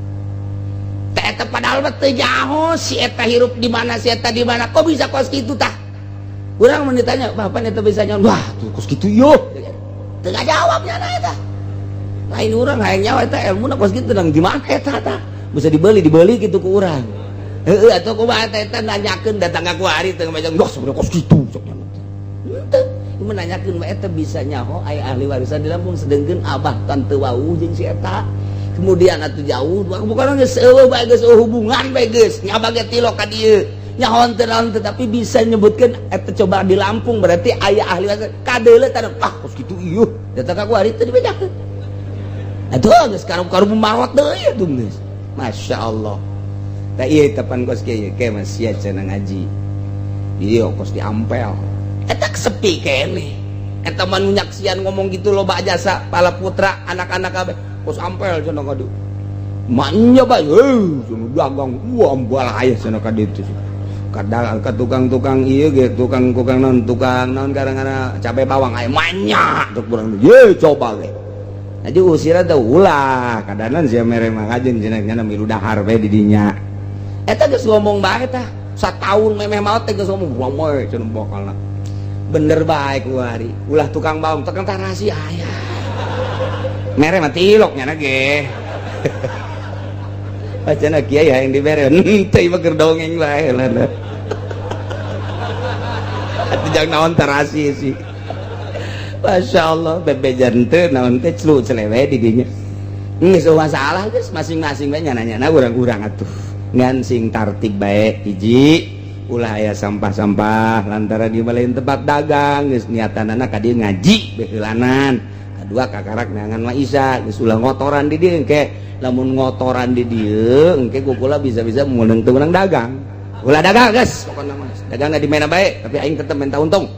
teh eta padahal teu nyaho si eta hirup di mana si eta di mana kok bisa kos kitu tah urang mun ditanya bapak eta bisa nyaho wah tuh kos kitu yo teu ngajawabnya na eta lain urang hayang nyaho eta ilmuna kos kitu nang di mana eta tah bisa dibeli kitu ku urang heueuh atuh kumaha eta nanyakeun datang ka kuari teu ngajang wah sebenarnya kos kitu sok nya teu menanyakeun mah eta bisa nyaho aya ahli warisan di Lampung sedengkeun abah tante wau jeung si eta kemudian atuh jauh bukan geus eueuh bae geus hubungan bae geus nyabage tilok ka dieu nyahoan teu naon tetapi bisa nyebutkeun eta coba di Lampung berarti aya ahli warisan kadeuleu tah kos kitu ieu datang ka kuari teu dibejakeun atuh geus karup-karup marot deui atuh geus masyaallah tah ieu tepan kos kieu mah sia cenah ngaji ieu kos di Ampel eta sepi kene eta manu nyaksian ngomong gitu loba jasa pala putra anak-anak kabeh kos Ampel cenah kadu manya bae cenah dagang ambal aya cenah kadu itu kadang ka tukang-tukang ieu ge tukang naon garanna cabe bawang aya manya tuk urang ye coba ge aja usir ada ulah kadanan sia mere mah kajeng cenah milu dahar we di dinya eta geus ngomong bae tah sataun memeh maot teh geus ngomong wamoy cenah bokalna bener bae ku hari ulah tukang baung tekan tah rahasia aya mere mah tilok nya ge bacana kiai hayang dibere teh mah keur dongeng bae lah jangan naon tah rahasia sih. Masya Allah bebejan teh naon teh celu celewe di dinya geus masalah geus masing-masing bae nyana-nyana urang-urang atuh ngan sing tartib bae hiji ulah aya sampah-sampah lantaran di balain tempat dagang geus niatanana ka dieu ngaji beheulanan kadua kakarak neangan maisa geus ulah ngotoran di dieu engke lamun ngotoran di dieu engke kukula bisa-bisa meunang teu meunang dagang ulah dagang geus pokona mah dagang di mana bae tapi aing tetep minta untung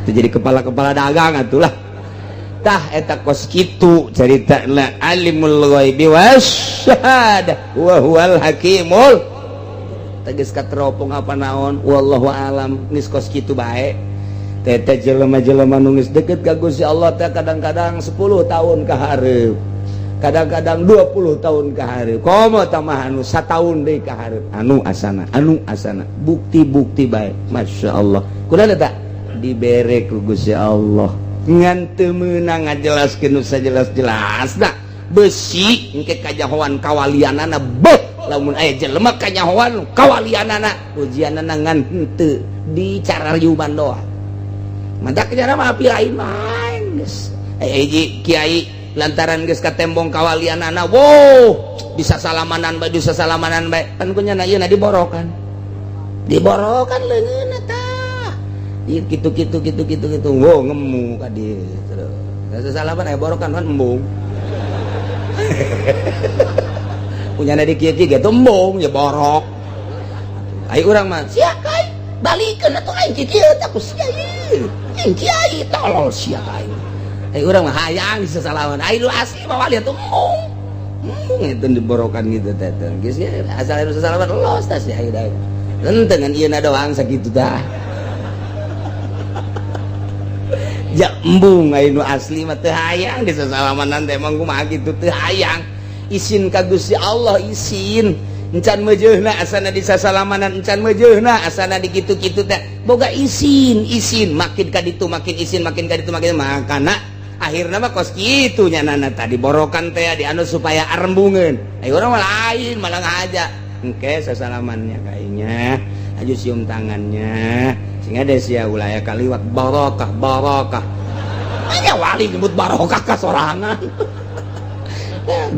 itu jadi kepala-kepala dagang atulah tah eta kos kitu caritana alimul ghaibi wasyahadah wa huwal hakimul tegas kateropong apa naon wallahu alam geus kos kitu bae teh jelema-jelema nu geus deukeut ka Gusti Allah teh kadang-kadang 10 tahun ka hareup kadang-kadang 20 tahun ka hareup komo tamah anu 1 tahun deui ka hareup anu asana bukti-bukti bae masyaallah kunaon eta dibere ku Gusti Allah ngan teu meunang ngajelaskeun nu sajelas-jelasna besi engke kajahoan kawalianana beuh lamun aya jelema kanyahoan kawalianana ujianana ngan henteu dicarariuman doang mantap cara mah api lain main geus hiji kiai lantaran geus katembong kawalianana wow bisa salamanan bae pan kunyana ieu diborokan leungeunna tah ieu gitu wow ngemu ka dieu terus salaman aya borokan kan embung punyana di kieu ge embung ya borok ai urang mah sia kai balikeun atuh aing kieu teh ku sia ieu aing kiai tolol sia kai ai urang mah hayang disasalaman ai lu asli mah wali atuh embung itu diborokan gitu teh geus asal anu sasalaman los tah sia ai da henteu ngan ieu na doang sakitu tah ya embung anu asli mah teu hayang disasalaman teh emang kumaha kitu teu hayang isin ka Gusti Allah isin encan meujeunna asana disasalamanan encan meujeunna asana di kitu-kitu teh boga isin makin ka ditu makin isin makin ka ditu makin makana akhirna mah kos kitu nyanana tadi borokan teh di anu supaya arembungeun ai urang mah lain malah ngajak engke sasalamannya kayaknya aju cium tangannya sehingga ada sia ulah kaliwat barokah aya wali nyebut barokah ka sorangan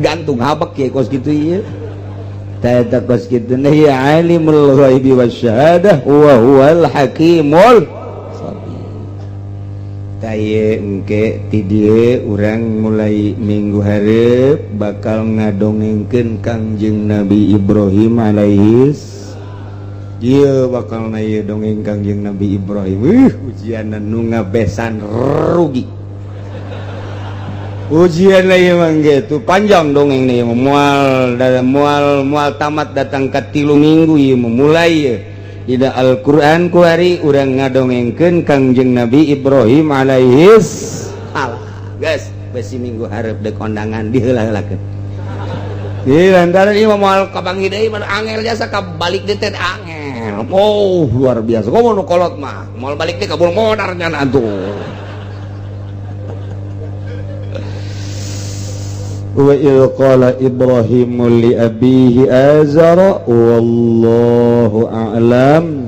gantung habak ya kos gitu ieu tah kos kitu ya alimul ghaibi wasyahadah wa huwal hakimul khabir tah engke ti dieu urang mulai minggu hareup bakal ngadongengkeun Kangjeng Nabi Ibrahim alaihis ieu bakal na ieu dongeng Kangjeng Nabi Ibrahim ujianan nu ngabesan rugi ujian ieu mah gitu panjang dongeng nih mual tamat datang ka 3 minggu ieu mulai ieu dina Al-Qur'an ku hari urang ngadongengkeun Kangjeng Nabi Ibrahim alaihis salam geus besi minggu hareup deuk kondangan diheula-heulakeun ieu lantaran ieu moal kabangi deui mah angel jasa ka balik deui teh angel oh luar biasa komo nu kolot mah moal balik deui kabul modar nya atuh wa idh qala Ibrahim li abihi azara wallahu a'lam